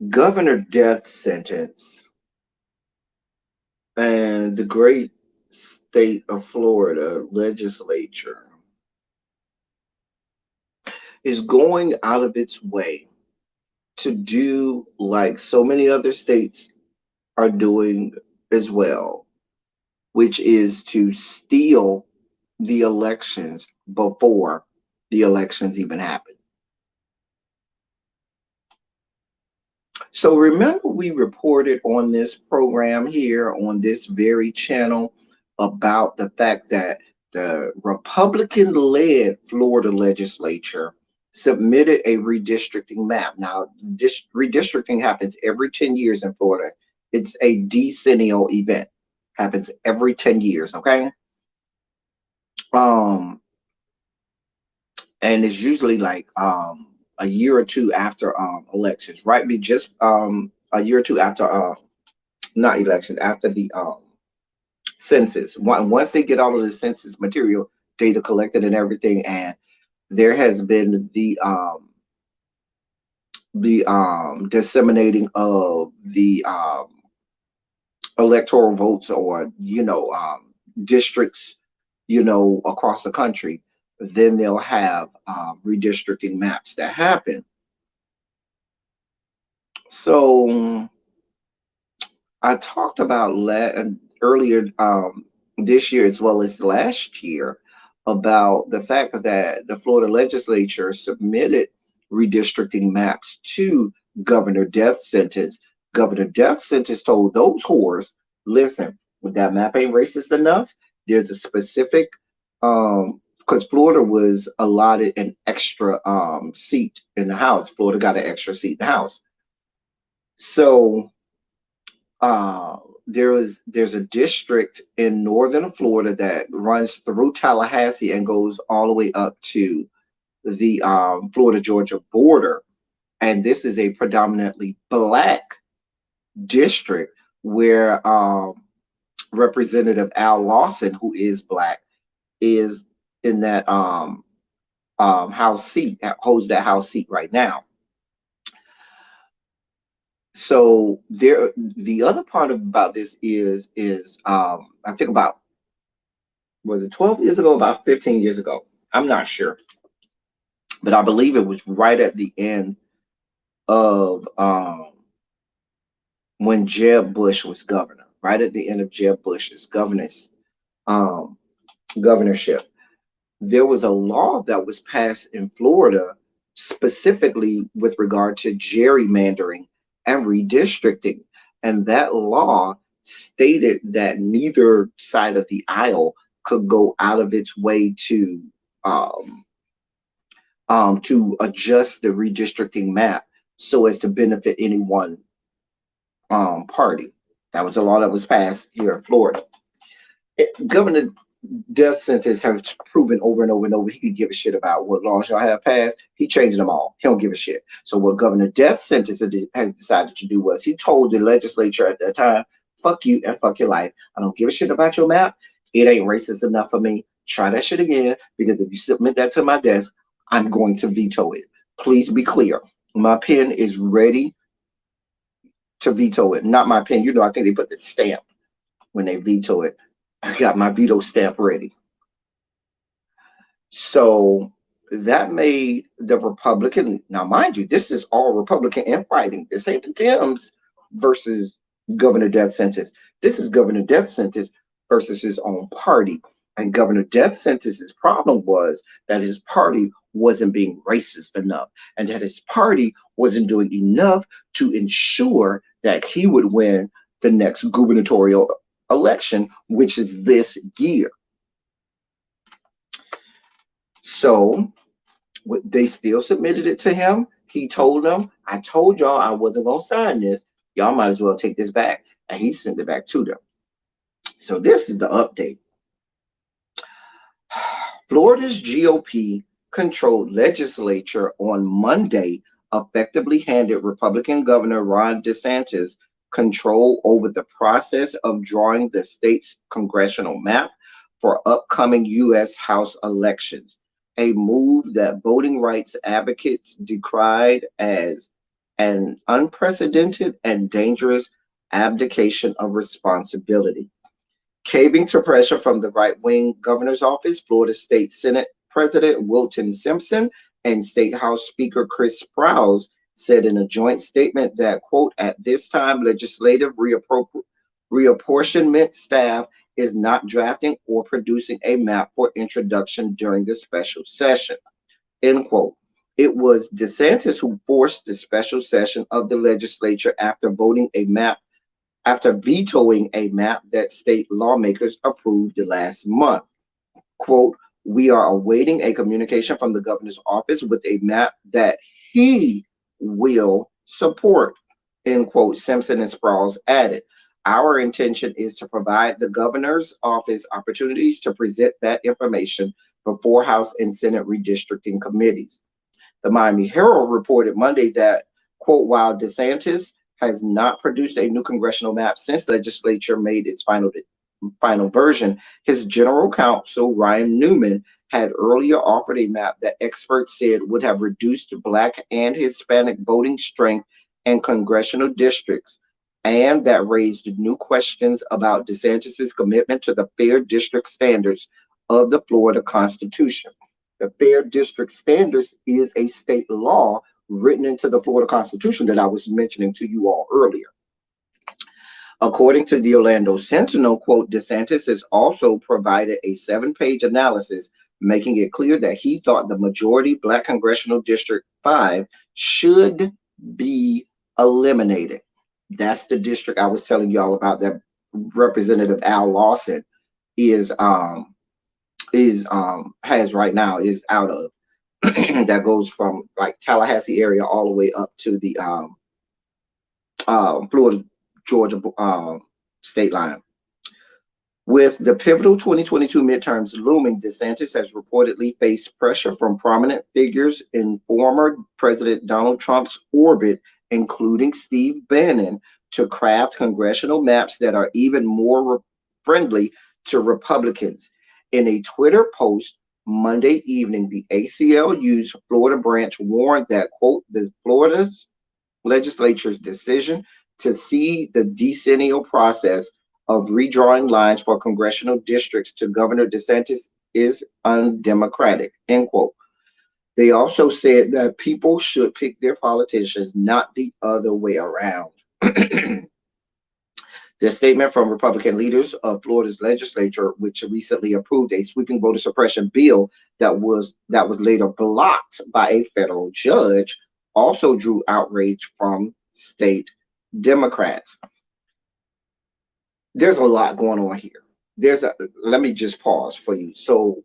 governor death sentence and the great state of Florida legislature. is going out of its way to do like so many other states are doing as well, which is to steal the elections before the elections even happen. So remember, we reported on this program here on this very channel about the fact that the Republican led Florida legislature submitted a redistricting map. Now, redistricting happens every 10 years in Florida. It's a decennial event, happens every 10 years, okay? Um, and it's usually like a year or two after elections, right? Be just a year or two after not elections, after the census. Once they get all of the census material data collected and everything, and there has been the disseminating of the electoral votes, or districts, across the country, then they'll have redistricting maps that happen. So I talked about earlier this year as well as last year about the fact that the Florida legislature submitted redistricting maps to Governor Death Sentence. Governor Death Sentence told those whores, listen, if that map ain't racist enough, there's a specific because Florida was allotted an extra seat in the House. Florida got an extra seat in the House. So uh, there's a district in northern Florida that runs through Tallahassee and goes all the way up to the Florida Georgia border, and this is a predominantly black district where Representative Al Lawson, who is black, is in that House seat, holds that House seat right now. So there, the other part about this is I think about, was it 12 years ago, about 15 years ago? I'm not sure, but I believe it was right at the end of when Jeb Bush was governor, right at the end of Jeb Bush's um, governorship. There was a law that was passed in Florida specifically with regard to gerrymandering and redistricting. And that law stated that neither side of the aisle could go out of its way um, to adjust the redistricting map so as to benefit any one party. That was a law that was passed here in Florida. Governor Death Sentence has proven over and over and over he could give a shit about what laws y'all have passed. He changed them all. He don't give a shit. So what Governor Death Sentence has decided to do was he told the legislature at that time, fuck you and fuck your life. I don't give a shit about your map. It ain't racist enough for me. Try that shit again, because if you submit that to my desk, I'm going to veto it. Please be clear. My pen is ready to veto it. Not my pen. I think they put the stamp when they veto it. I got my veto stamp ready. So that made the Republican, now mind you, this is all Republican infighting. This ain't the Dems versus Governor Death Sentence. This is Governor Death Sentence versus his own party. And Governor Death Sentence's problem was that his party wasn't being racist enough, and that his party wasn't doing enough to ensure that he would win the next gubernatorial election, which is this year. So they still submitted it to him. He told them, I told y'all I wasn't going to sign this. Y'all might as well take this back. And he sent it back to them. So this is the update. Florida's GOP controlled legislature on Monday effectively handed Republican Governor Ron DeSantis control over the process of drawing the state's congressional map for upcoming U.S. House elections, a move that voting rights advocates decried as an unprecedented and dangerous abdication of responsibility. Caving to pressure from the right-wing governor's office, Florida State Senate President Wilton Simpson And State House Speaker Chris Sprowls said in a joint statement that, quote, at this time, legislative reapportionment staff is not drafting or producing a map for introduction during the special session, end quote. It was DeSantis who forced the special session of the legislature after vetoing a map that state lawmakers approved last month. Quote, we are awaiting a communication from the governor's office with a map that he will support, end quote, Simpson and Sprouls added. Our intention is to provide the governor's office opportunities to present that information before House and Senate redistricting committees. The Miami Herald reported Monday that, quote, while DeSantis has not produced a new congressional map since the legislature made its final version, his general counsel, Ryan Newman, had earlier offered a map that experts said would have reduced Black and Hispanic voting strength in congressional districts, and that raised new questions about DeSantis' commitment to the fair district standards of the Florida Constitution. The fair district standards is a state law written into the Florida Constitution that I was mentioning to you all earlier. According to the Orlando Sentinel, quote, DeSantis has also provided a 7-page analysis making it clear that he thought the majority Black Congressional District 5 should be eliminated. That's the district I was telling y'all about that Representative Al Lawson has right now, is out of. That goes from like Tallahassee area all the way up to the Florida Georgia state line. With the pivotal 2022 midterms looming, DeSantis has reportedly faced pressure from prominent figures in former President Donald Trump's orbit, including Steve Bannon, to craft congressional maps that are even more friendly to Republicans. In a Twitter post Monday evening, the ACLU's Florida branch warned that, quote, the Florida's legislature's decision to see the decennial process of redrawing lines for congressional districts to Governor DeSantis is undemocratic, end quote. They also said that people should pick their politicians, not the other way around. The statement from Republican leaders of Florida's legislature, which recently approved a sweeping voter suppression bill that was later blocked by a federal judge, also drew outrage from state Democrats. There's a lot going on here. Let me just pause for you. So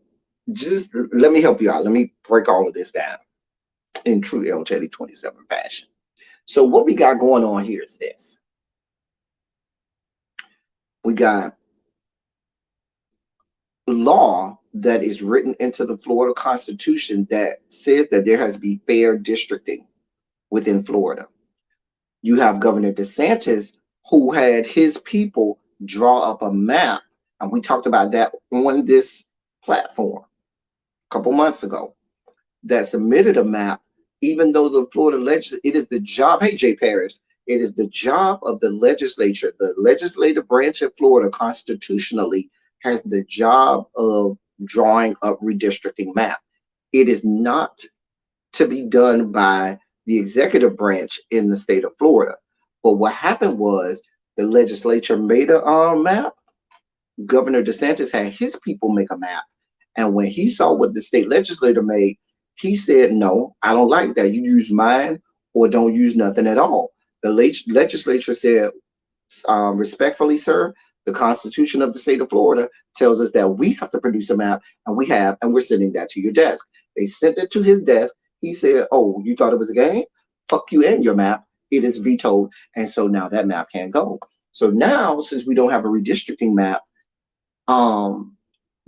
just let me help you out. Let me break all of this down in true LTD 27 fashion. So what we got going on here is this. We got law that is written into the Florida Constitution that says that there has to be fair districting within Florida. You have Governor DeSantis, who had his people draw up a map, and we talked about that on this platform a couple months ago, that submitted a map, even though the Florida legislature, it is the job, hey Jay Parrish, it is the job of the legislature, the legislative branch of Florida constitutionally has the job of drawing up redistricting map. It is not to be done by the executive branch in the state of Florida. But what happened was the legislature made a map. Governor DeSantis had his people make a map. And when he saw what the state legislator made, he said, no, I don't like that. You use mine or don't use nothing at all. The legislature said, respectfully, sir, the Constitution of the state of Florida tells us that we have to produce a map, and we have, and we're sending that to your desk. They sent it to his desk. He said, oh, you thought it was a game? Fuck you and your map. It is vetoed. And so now that map can't go. So now, since we don't have a redistricting map,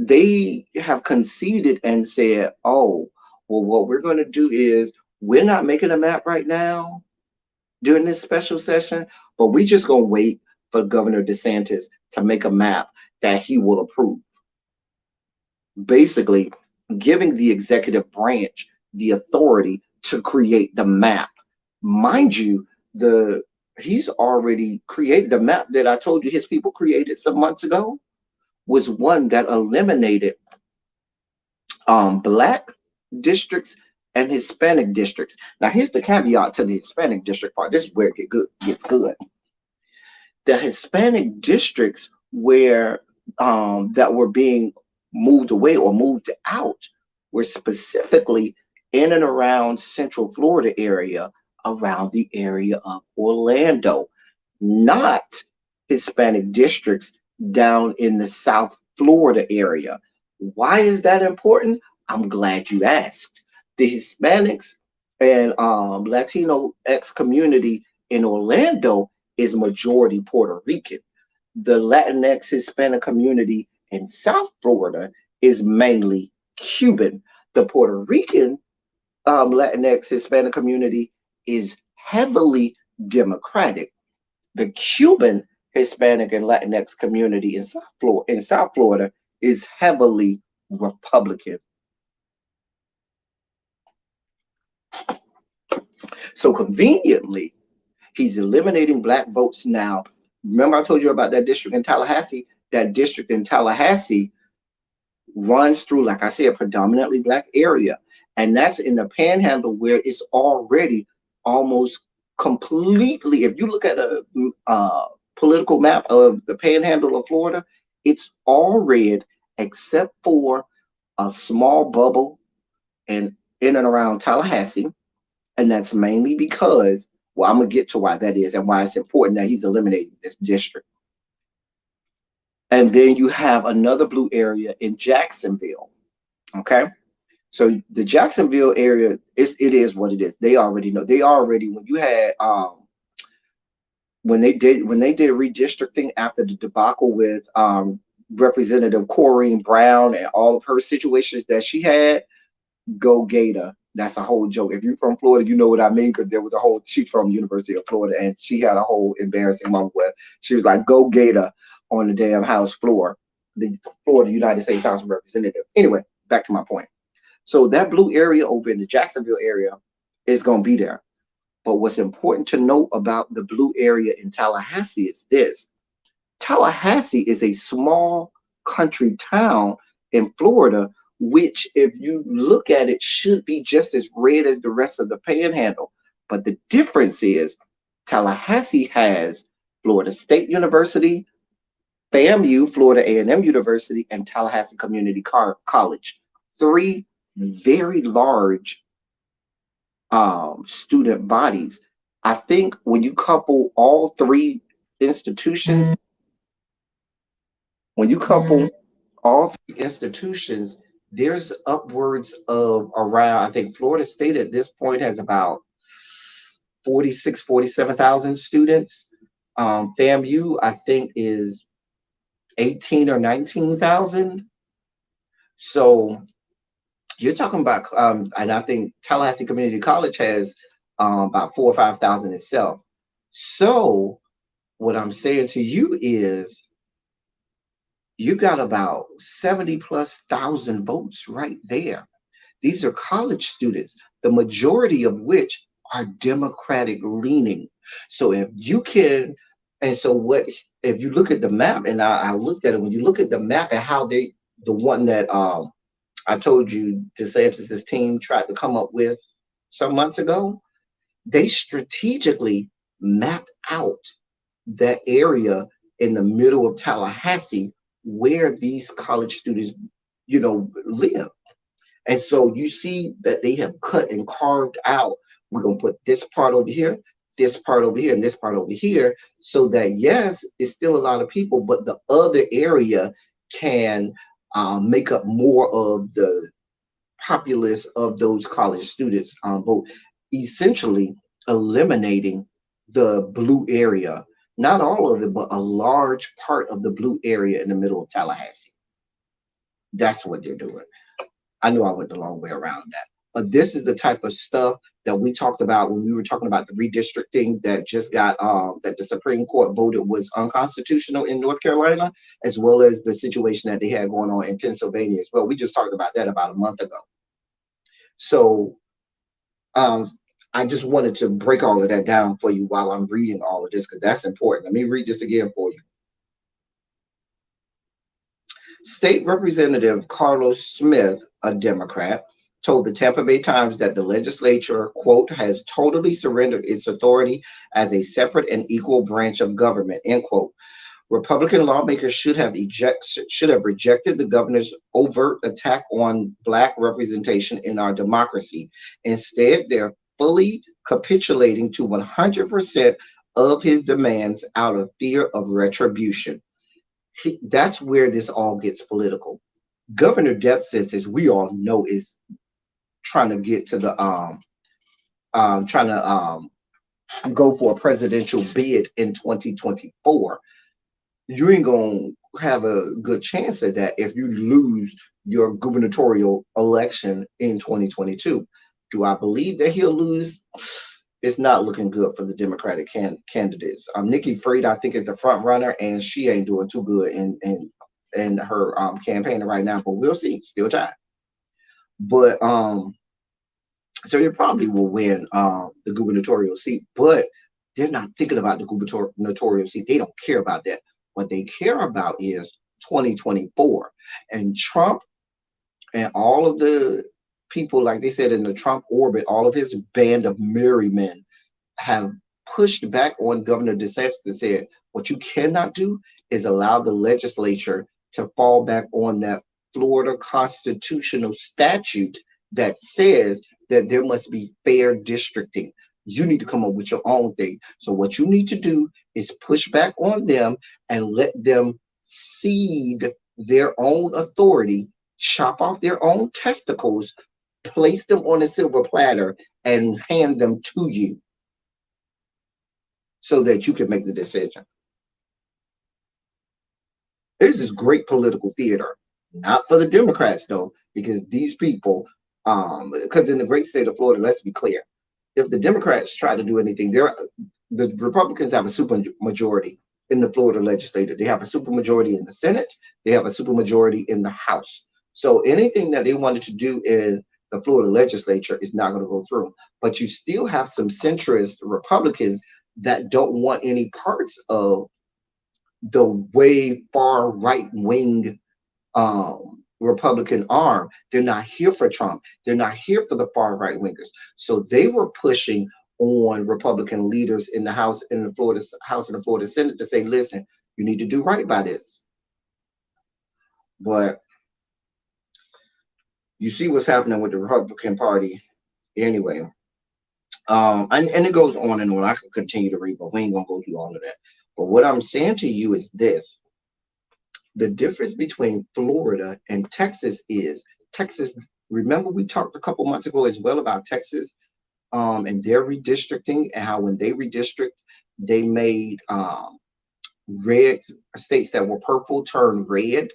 they have conceded and said, oh, well, what we're going to do is we're not making a map right now during this special session, but we're just going to wait for Governor DeSantis to make a map that he will approve. Basically, giving the executive branch the authority to create the map. Mind you, he's already created the map that I told you his people created some months ago, was one that eliminated Black districts and Hispanic districts. Now, here's the caveat to the Hispanic district part. This is where gets good. The Hispanic districts where that were being moved away or moved out were specifically in and around Central Florida area, around the area of Orlando, not Hispanic districts down in the South Florida area. Why is that important? I'm glad you asked. The Hispanics and Latino X community in Orlando is majority Puerto Rican. The Latinx Hispanic community in South Florida is mainly Cuban. The Puerto Rican Latinx Hispanic community is heavily Democratic. The Cuban Hispanic and Latinx community in South Florida is heavily Republican. So conveniently, he's eliminating black votes now. Remember, I told you about that district in Tallahassee? That district in Tallahassee runs through, like I said, a predominantly black area. And that's in the panhandle where it's already almost completely, if you look at a political map of the panhandle of Florida, it's all red except for a small bubble in and around Tallahassee. And that's mainly because, well, I'm going to get to why that is and why it's important that he's eliminating this district. And then you have another blue area in Jacksonville. Okay. So the Jacksonville area it is what it is. They already know. They already when you had when they did redistricting after the debacle with Representative Corrine Brown and all of her situations that she had, go Gator. That's a whole joke. If you're from Florida, you know what I mean, because there was a whole, she's from University of Florida, and she had a whole embarrassing moment where she was like, go Gator on the damn House floor, the Florida United States House of Representatives. Anyway, back to my point. So that blue area over in the Jacksonville area is going to be there. But what's important to note about the blue area in Tallahassee is this. Tallahassee is a small country town in Florida, which, if you look at it, should be just as red as the rest of the panhandle. But the difference is Tallahassee has Florida State University, FAMU, Florida A&M University, and Tallahassee Community College. Three very large student bodies. I think when you couple all three institutions, when you couple all three institutions, there's upwards of around, I think Florida State at this point has about 47,000 students. FAMU, I think, is 18 or 19,000. So you're talking about, and I think Tallahassee Community College has about 4,000 or 5,000 itself. So what I'm saying to you is, you got about 70 plus thousand votes right there. These are college students, the majority of which are Democratic leaning. So if you can, and so what, if you look at the map, and I looked at it, when you look at the map and how the one that I told you DeSantis' team tried to come up with some months ago, they strategically mapped out that area in the middle of Tallahassee where these college students, live. And so you see that they have cut and carved out. We're going to put this part over here, this part over here, and this part over here, so that, yes, it's still a lot of people, but the other area can make up more of the populace of those college students vote, essentially eliminating the blue area. Not all of it, but a large part of the blue area in the middle of Tallahassee. That's what they're doing. I know I went the long way around that. But this is the type of stuff that we talked about when we were talking about the redistricting that just got, that the Supreme Court voted was unconstitutional in North Carolina, as well as the situation that they had going on in Pennsylvania as well. We just talked about that about a month ago. So I just wanted to break all of that down for you while I'm reading all of this, because that's important. Let me read this again for you. State Representative Carlos Smith, a Democrat, told the Tampa Bay Times that the legislature, quote, has totally surrendered its authority as a separate and equal branch of government, end quote. Republican lawmakers should have rejected the governor's overt attack on black representation in our democracy. Instead, they're fully capitulating to 100% of his demands out of fear of retribution. That's where this all gets political. Governor death sentence, we all know, is trying to get to the trying to go for a presidential bid in 2024. You ain't gonna have a good chance at that if you lose your gubernatorial election in 2022. Do I believe that he'll lose? It's not looking good for the Democratic candidates. Nikki Fried, I think, is the front runner, and she ain't doing too good in her campaign right now. But we'll see. Still time. But so they probably will win the gubernatorial seat, but they're not thinking about the gubernatorial seat. They don't care about that. What they care about is 2024. And Trump and all of the people, like they said, in the Trump orbit, all of his band of merry men have pushed back on Governor DeSantis and said, what you cannot do is allow the legislature to fall back on that Florida constitutional statute that says that there must be fair districting. You need to come up with your own thing. So what you need to do is push back on them and let them cede their own authority, chop off their own testicles, place them on a silver platter, and hand them to you so that you can make the decision. This is great political theater. Not for the Democrats, though, because these people, because in the great state of Florida, let's be clear, if the Democrats try to do anything, the Republicans have a super majority in the Florida legislature. They have a super majority in the Senate. They have a super majority in the House. So anything that they wanted to do in the Florida legislature is not going to go through. But you still have some centrist Republicans that don't want any parts of the way far right wing Republican arm. They're not here for Trump. They're not here for the far right wingers. So they were pushing on Republican leaders in the House, in the Florida House and the Florida Senate to say, listen, you need to do right by this. But you see what's happening with the Republican Party anyway. And it goes on and on. I can continue to read, but we ain't gonna go through all of that. But what I'm saying to you is this: the difference between Florida and Texas is Texas. Remember, we talked a couple months ago as well about Texas and their redistricting, and how when they redistrict, they made red states that were purple turn red,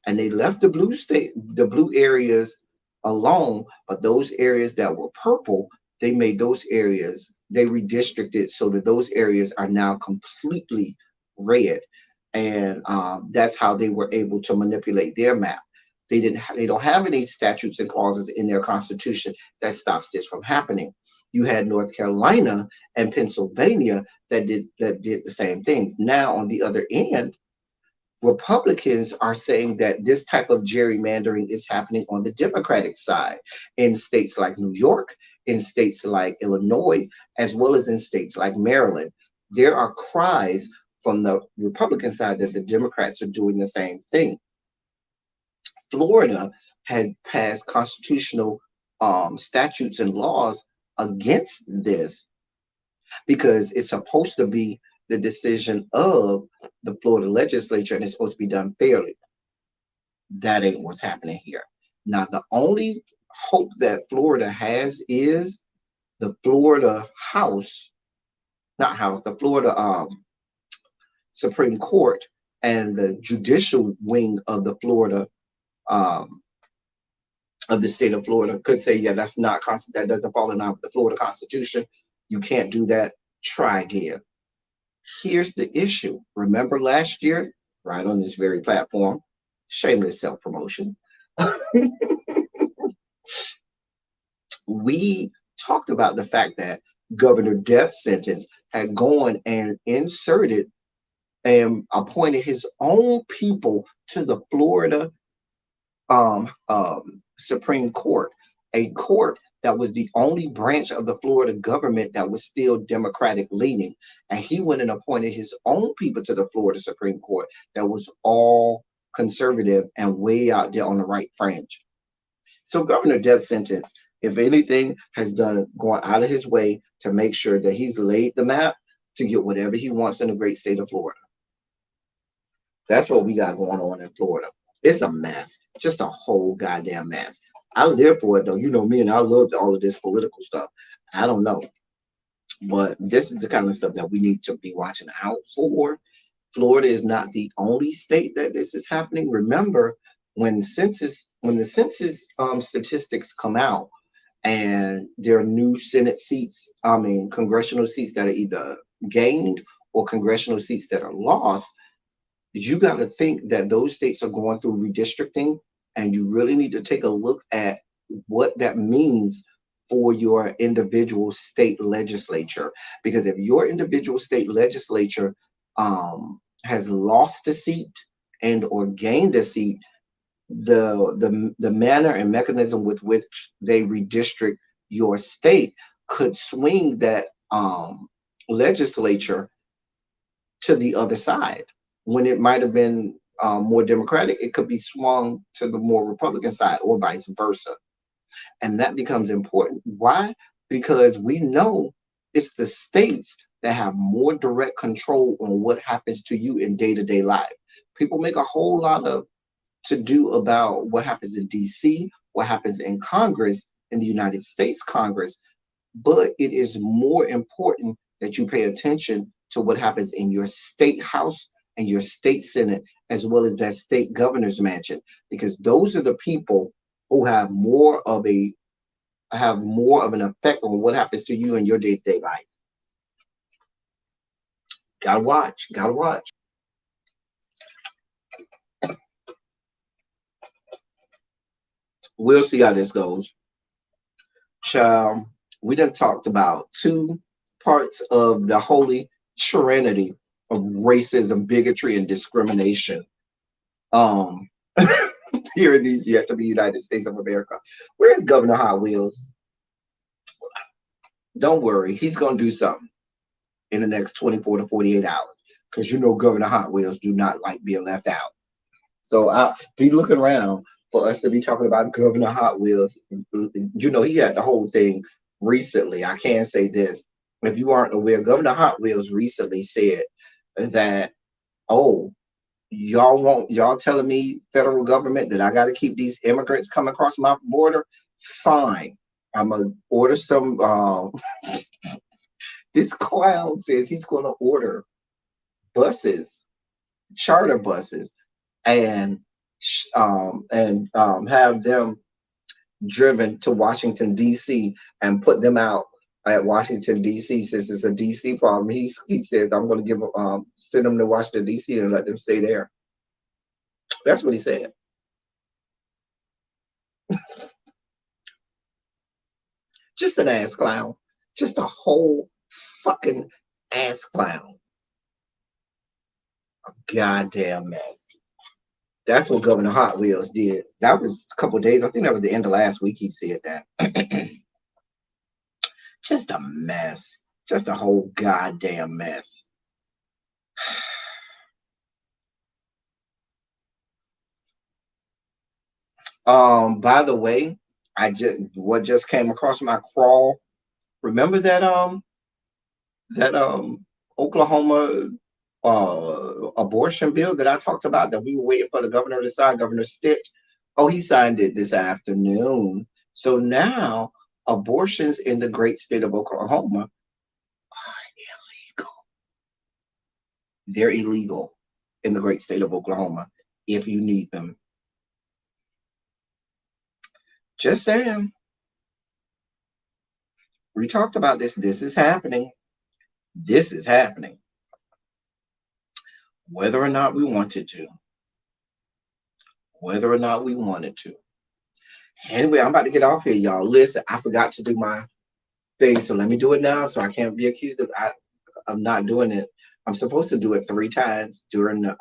and they left the blue areas alone. But those areas that were purple, they made those areas, they redistricted so that those areas are now completely red. And that's how they were able to manipulate their map. They don't have any statutes and clauses in their constitution that stops this from happening. You had North Carolina and Pennsylvania that did the same thing. Now on the other end, Republicans are saying that this type of gerrymandering is happening on the Democratic side in states like New York, in states like Illinois, as well as in states like Maryland. There are cries from the Republican side that the Democrats are doing the same thing. Florida had passed constitutional statutes and laws against this because it's supposed to be the decision of the Florida legislature and it's supposed to be done fairly. That ain't what's happening here. Now, the only hope that Florida has is the Florida House, not House, the Florida Supreme Court and the judicial wing of the Florida of the state of Florida could say, yeah, that doesn't fall in line with the Florida Constitution. You can't do that. Try again. Here's the issue. Remember last year, right on this very platform, shameless self-promotion, we talked about the fact that Governor Death Sentence had gone and inserted and appointed his own people to the Florida Supreme Court. a court that was the only branch of the Florida government that was still Democratic leaning. And he went and appointed his own people to the Florida Supreme Court that was all conservative and way out there on the right fringe. So Governor Death Sentence, if anything, has done going out of his way to make sure that he's laid the map to get whatever he wants in the great state of Florida. That's what we got going on in Florida. It's a mess, just a whole goddamn mess. I live for it though. You know me, and I love all of this political stuff. I don't know, but this is the kind of stuff that we need to be watching out for. Florida is not the only state that this is happening. Remember, when the census statistics come out, and there are new Senate seats, I mean congressional seats that are either gained or congressional seats that are lost, you got to think that those states are going through redistricting, and you really need to take a look at what that means for your individual state legislature. Because if your individual state legislature has lost a seat and or gained a seat, the manner and mechanism with which they redistrict your state could swing that legislature to the other side. When it might have been more Democratic, it could be swung to the more Republican side, or vice versa. And that becomes important. Why? Because we know it's the states that have more direct control on what happens to you in day to day life. People make a whole lot of to do about what happens in DC, what happens in Congress, in the United States Congress, but it is more important that you pay attention to what happens in your state house and your state senate, as well as that state governor's mansion, because those are the people who have more of an effect on what happens to you in your day-to-day life. Gotta watch, gotta watch. We'll see how this goes. Child, we done talked about two parts of the holy trinity of racism, bigotry, and discrimination. Um, here in these yet to be United States of America. Where's Governor Hot Wheels? Don't worry, he's gonna do something in the next 24 to 48 hours. Because you know Governor Hot Wheels do not like being left out. So I'll be looking around for us to be talking about Governor Hot Wheels. You know, he had the whole thing recently. I can say this. If you aren't aware, Governor Hot Wheels recently said that, oh, y'all telling me, federal government, that I got to keep these immigrants coming across my border? Fine. I'm going to order some. This clown says he's going to order buses, charter buses, and have them driven to Washington D.C. and put them out at Washington D.C. Since it's a D.C. problem, he says I'm going to send them to Washington D.C. and let them stay there. That's what he said. Just an ass clown, just a whole fucking ass clown. A goddamn mess. That's what Governor Hot Wheels did. That was a couple of days. I think that was the end of last week. He said that. Just a mess. Just a whole goddamn mess. By the way, what just came across my crawl. Remember that Oklahoma abortion bill that I talked about that we were waiting for the governor to sign, Governor Stitch? Oh, he signed it this afternoon. So now abortions in the great state of Oklahoma are illegal. They're illegal in the great state of Oklahoma if you need them. Just saying. We talked about this. This is happening. This is happening. Whether or not we wanted to. Whether or not we wanted to. Anyway, I'm about to get off here, y'all. Listen, I forgot to do my thing, so let me do it now so I can't be accused of not doing it. I'm supposed to do it 3 times during the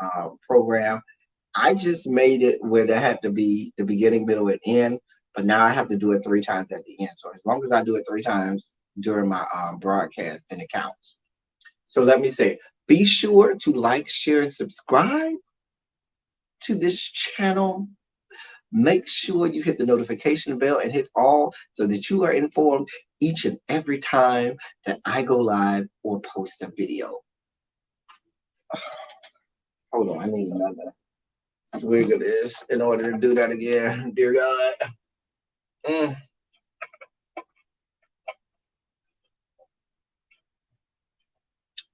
program. I just made it where there had to be the beginning, middle, and end. But now I have to do it 3 times at the end. So as long as I do it 3 times during my broadcast, then it counts. So let me say, be sure to like, share, and subscribe to this channel. Make sure you hit the notification bell and hit all so that you are informed each and every time that I go live or post a video. Hold on, I need another swig of this in order to do that again. Dear God. Mm.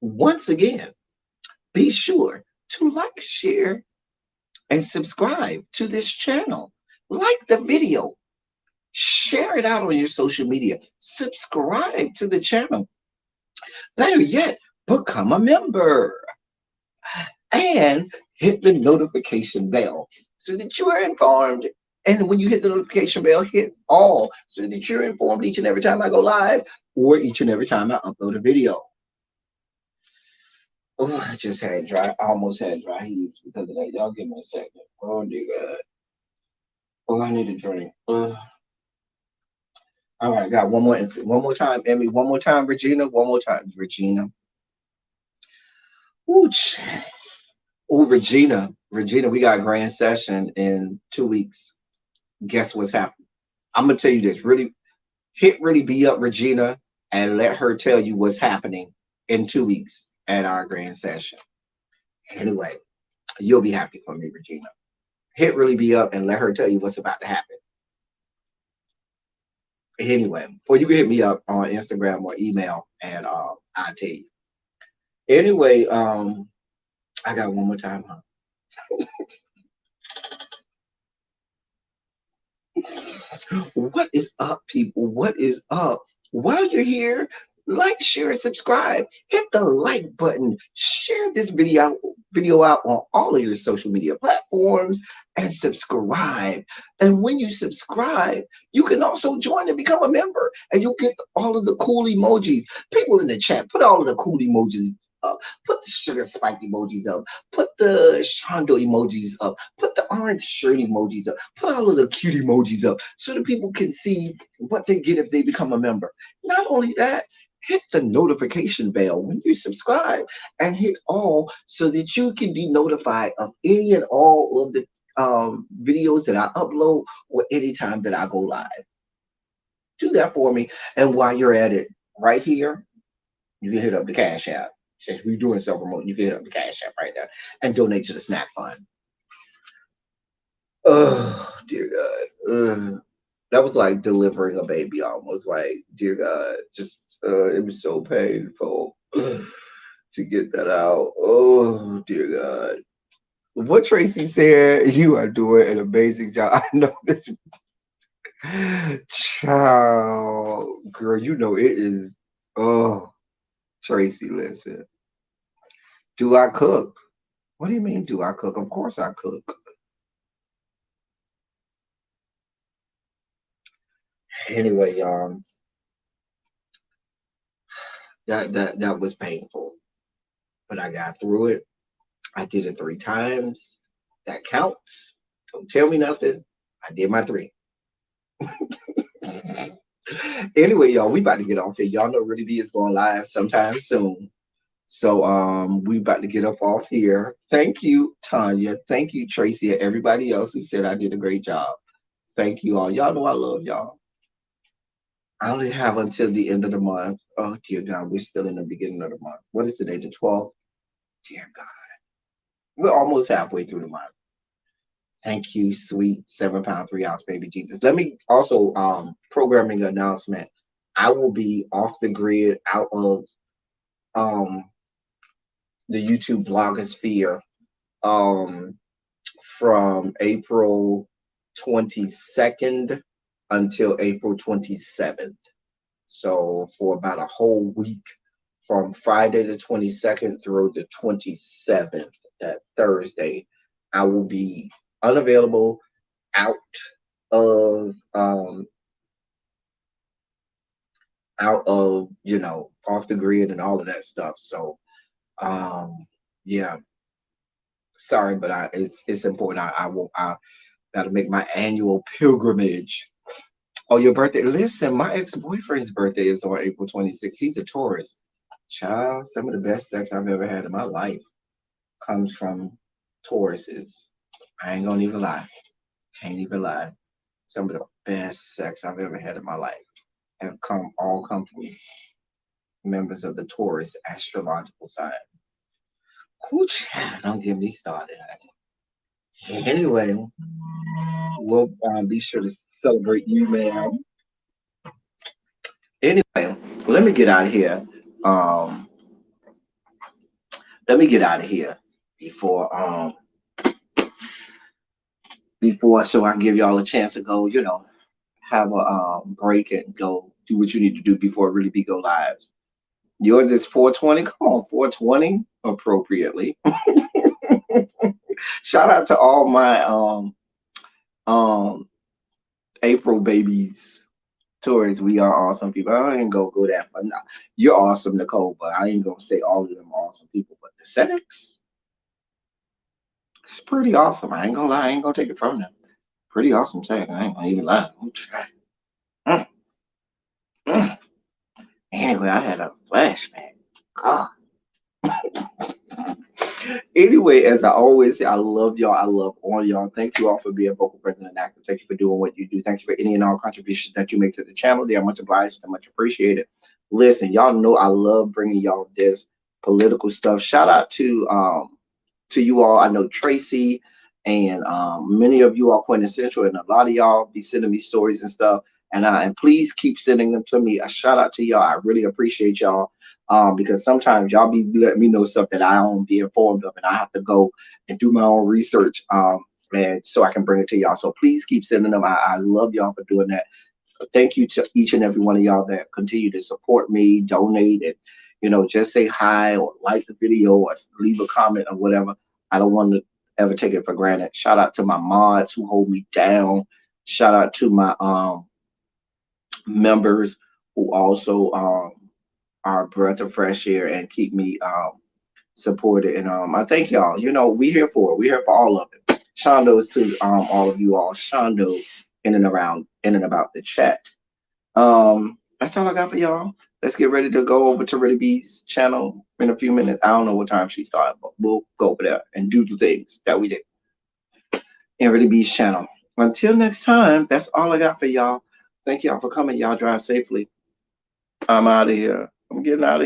Once again, be sure to like, share, and subscribe to this channel. Like the video, share it out on your social media, subscribe to the channel. Better yet, become a member and hit the notification bell so that you are informed. And when you hit the notification bell, hit all so that you're informed each and every time I go live or each and every time I upload a video. Oh, I just had dry, I almost had dry heaves because of that. Y'all give me a second. Oh, dear God. Oh, I need a drink. All right, I got one more time, Emmy. One more time, Regina. One more time, Regina. Ooh, ooh, Regina. Regina, we got a grand session in 2 weeks. Guess what's happening? I'm gonna tell you this. Really be up, Regina, and let her tell you what's happening in 2 weeks at our grand session. Anyway, you'll be happy for me, Regina. Hit really be up and let her tell you what's about to happen. Anyway, or you can hit me up on Instagram or email, and I'll tell you. Anyway, I got one more time, huh? What is up, people? What is up? While you're here, like, share, and subscribe. Hit the like button. Share this video out on all of your social media platforms and subscribe. And when you subscribe, you can also join and become a member, and you'll get all of the cool emojis. People in the chat, put all of the cool emojis up. Put the sugar spike emojis up. Put the Shondo emojis up. Put the orange shirt emojis up. Put all of the cute emojis up so that people can see what they get if they become a member. Not only that, hit the notification bell when you subscribe and hit all so that you can be notified of any and all of the videos that I upload or anytime that I go live. Do that for me. And while you're at it, right here, you can hit up the Cash App. Since we're doing self promote, you can hit up the Cash App right there and donate to the snack fund. Oh, dear God. That was like delivering a baby almost. Like, dear God, just it was so painful to get that out. Oh, dear God. What Tracy said, you are doing an amazing job. I know this child, girl, you know it is. Oh, Tracy, listen. Do I cook? What do you mean, do I cook? Of course I cook. Anyway, y'all, that was painful, but I got through it. I did it 3 times. That counts. Don't tell me nothing. I did my 3. Anyway, y'all, we about to get off here. Y'all know Really B is going live sometime soon. So we about to get up off here. Thank you, Tanya. Thank you, Tracy, and everybody else who said I did a great job. Thank you all. Y'all know I love y'all. I only have until the end of the month. Oh dear God, we're still in the beginning of the month. What is today? The 12th? Dear God. We're almost halfway through the month. Thank you, sweet 7 pound 3 ounce baby Jesus. Let me also programming announcement. I will be off the grid, out of um the YouTube blogosphere um from April 22nd until April 27th. So for about a whole week, from Friday the 22nd through the 27th, that Thursday, I will be unavailable, out of off the grid and all of that stuff. So yeah, sorry, but it's important. I got to make my annual pilgrimage Oh, your birthday. Listen, my ex-boyfriend's birthday is on April 26th. He's a Taurus. Child, some of the best sex I've ever had in my life comes from Tauruses. I ain't gonna even lie. Can't even lie. Some of the best sex I've ever had in my life have come from members of the Taurus astrological sign. Cool, child, don't get me started, honey. Anyway, we'll be sure to celebrate you, man. Anyway, let me get out of here. Um, let me get out of here before before so I can give y'all a chance to go, have a break and go do what you need to do before it really be go lives. Yours is 420. Come on, 420 appropriately. Shout out to all my um April babies. Tourists, we are awesome people. I ain't gonna go that far. Nah, you're awesome, Nicole, but I ain't gonna say all of them are awesome people. But the sex, it's pretty awesome. I ain't gonna lie, I ain't gonna take it from them. Pretty awesome sex. I ain't gonna even lie. I'm trying. Mm, mm. Anyway, I had a flashback. God. Anyway, as I always say, I love y'all. I love all y'all. Thank you all for being vocal, present, and active. Thank you for doing what you do. Thank you for any and all contributions that you make to the channel. They are much obliged and much appreciated. Listen, y'all know I love bringing y'all this political stuff. Shout out to you all. I know Tracy and many of you are quintessential, and a lot of y'all be sending me stories and stuff. And please keep sending them to me. A shout out to y'all. I really appreciate y'all because sometimes y'all be letting me know stuff that I don't be informed of, and I have to go and do my own research. And so I can bring it to y'all. So please keep sending them. I love y'all for doing that. Thank you to each and every one of y'all that continue to support me, donate, and just say hi or like the video or leave a comment or whatever. I don't want to ever take it for granted. Shout out to my mods who hold me down. Shout out to my members who also are a breath of fresh air and keep me supported. And I thank y'all. We here for it. We here for all of it. Shondo's to all of you all. Shondo in and about the chat. That's all I got for y'all. Let's get ready to go over to Ready B's channel in a few minutes. I don't know what time she started, but we'll go over there and do the things that we did in Ready B's channel. Until next time, that's all I got for y'all. Thank y'all for coming. Y'all drive safely. I'm out of here. I'm getting out of here.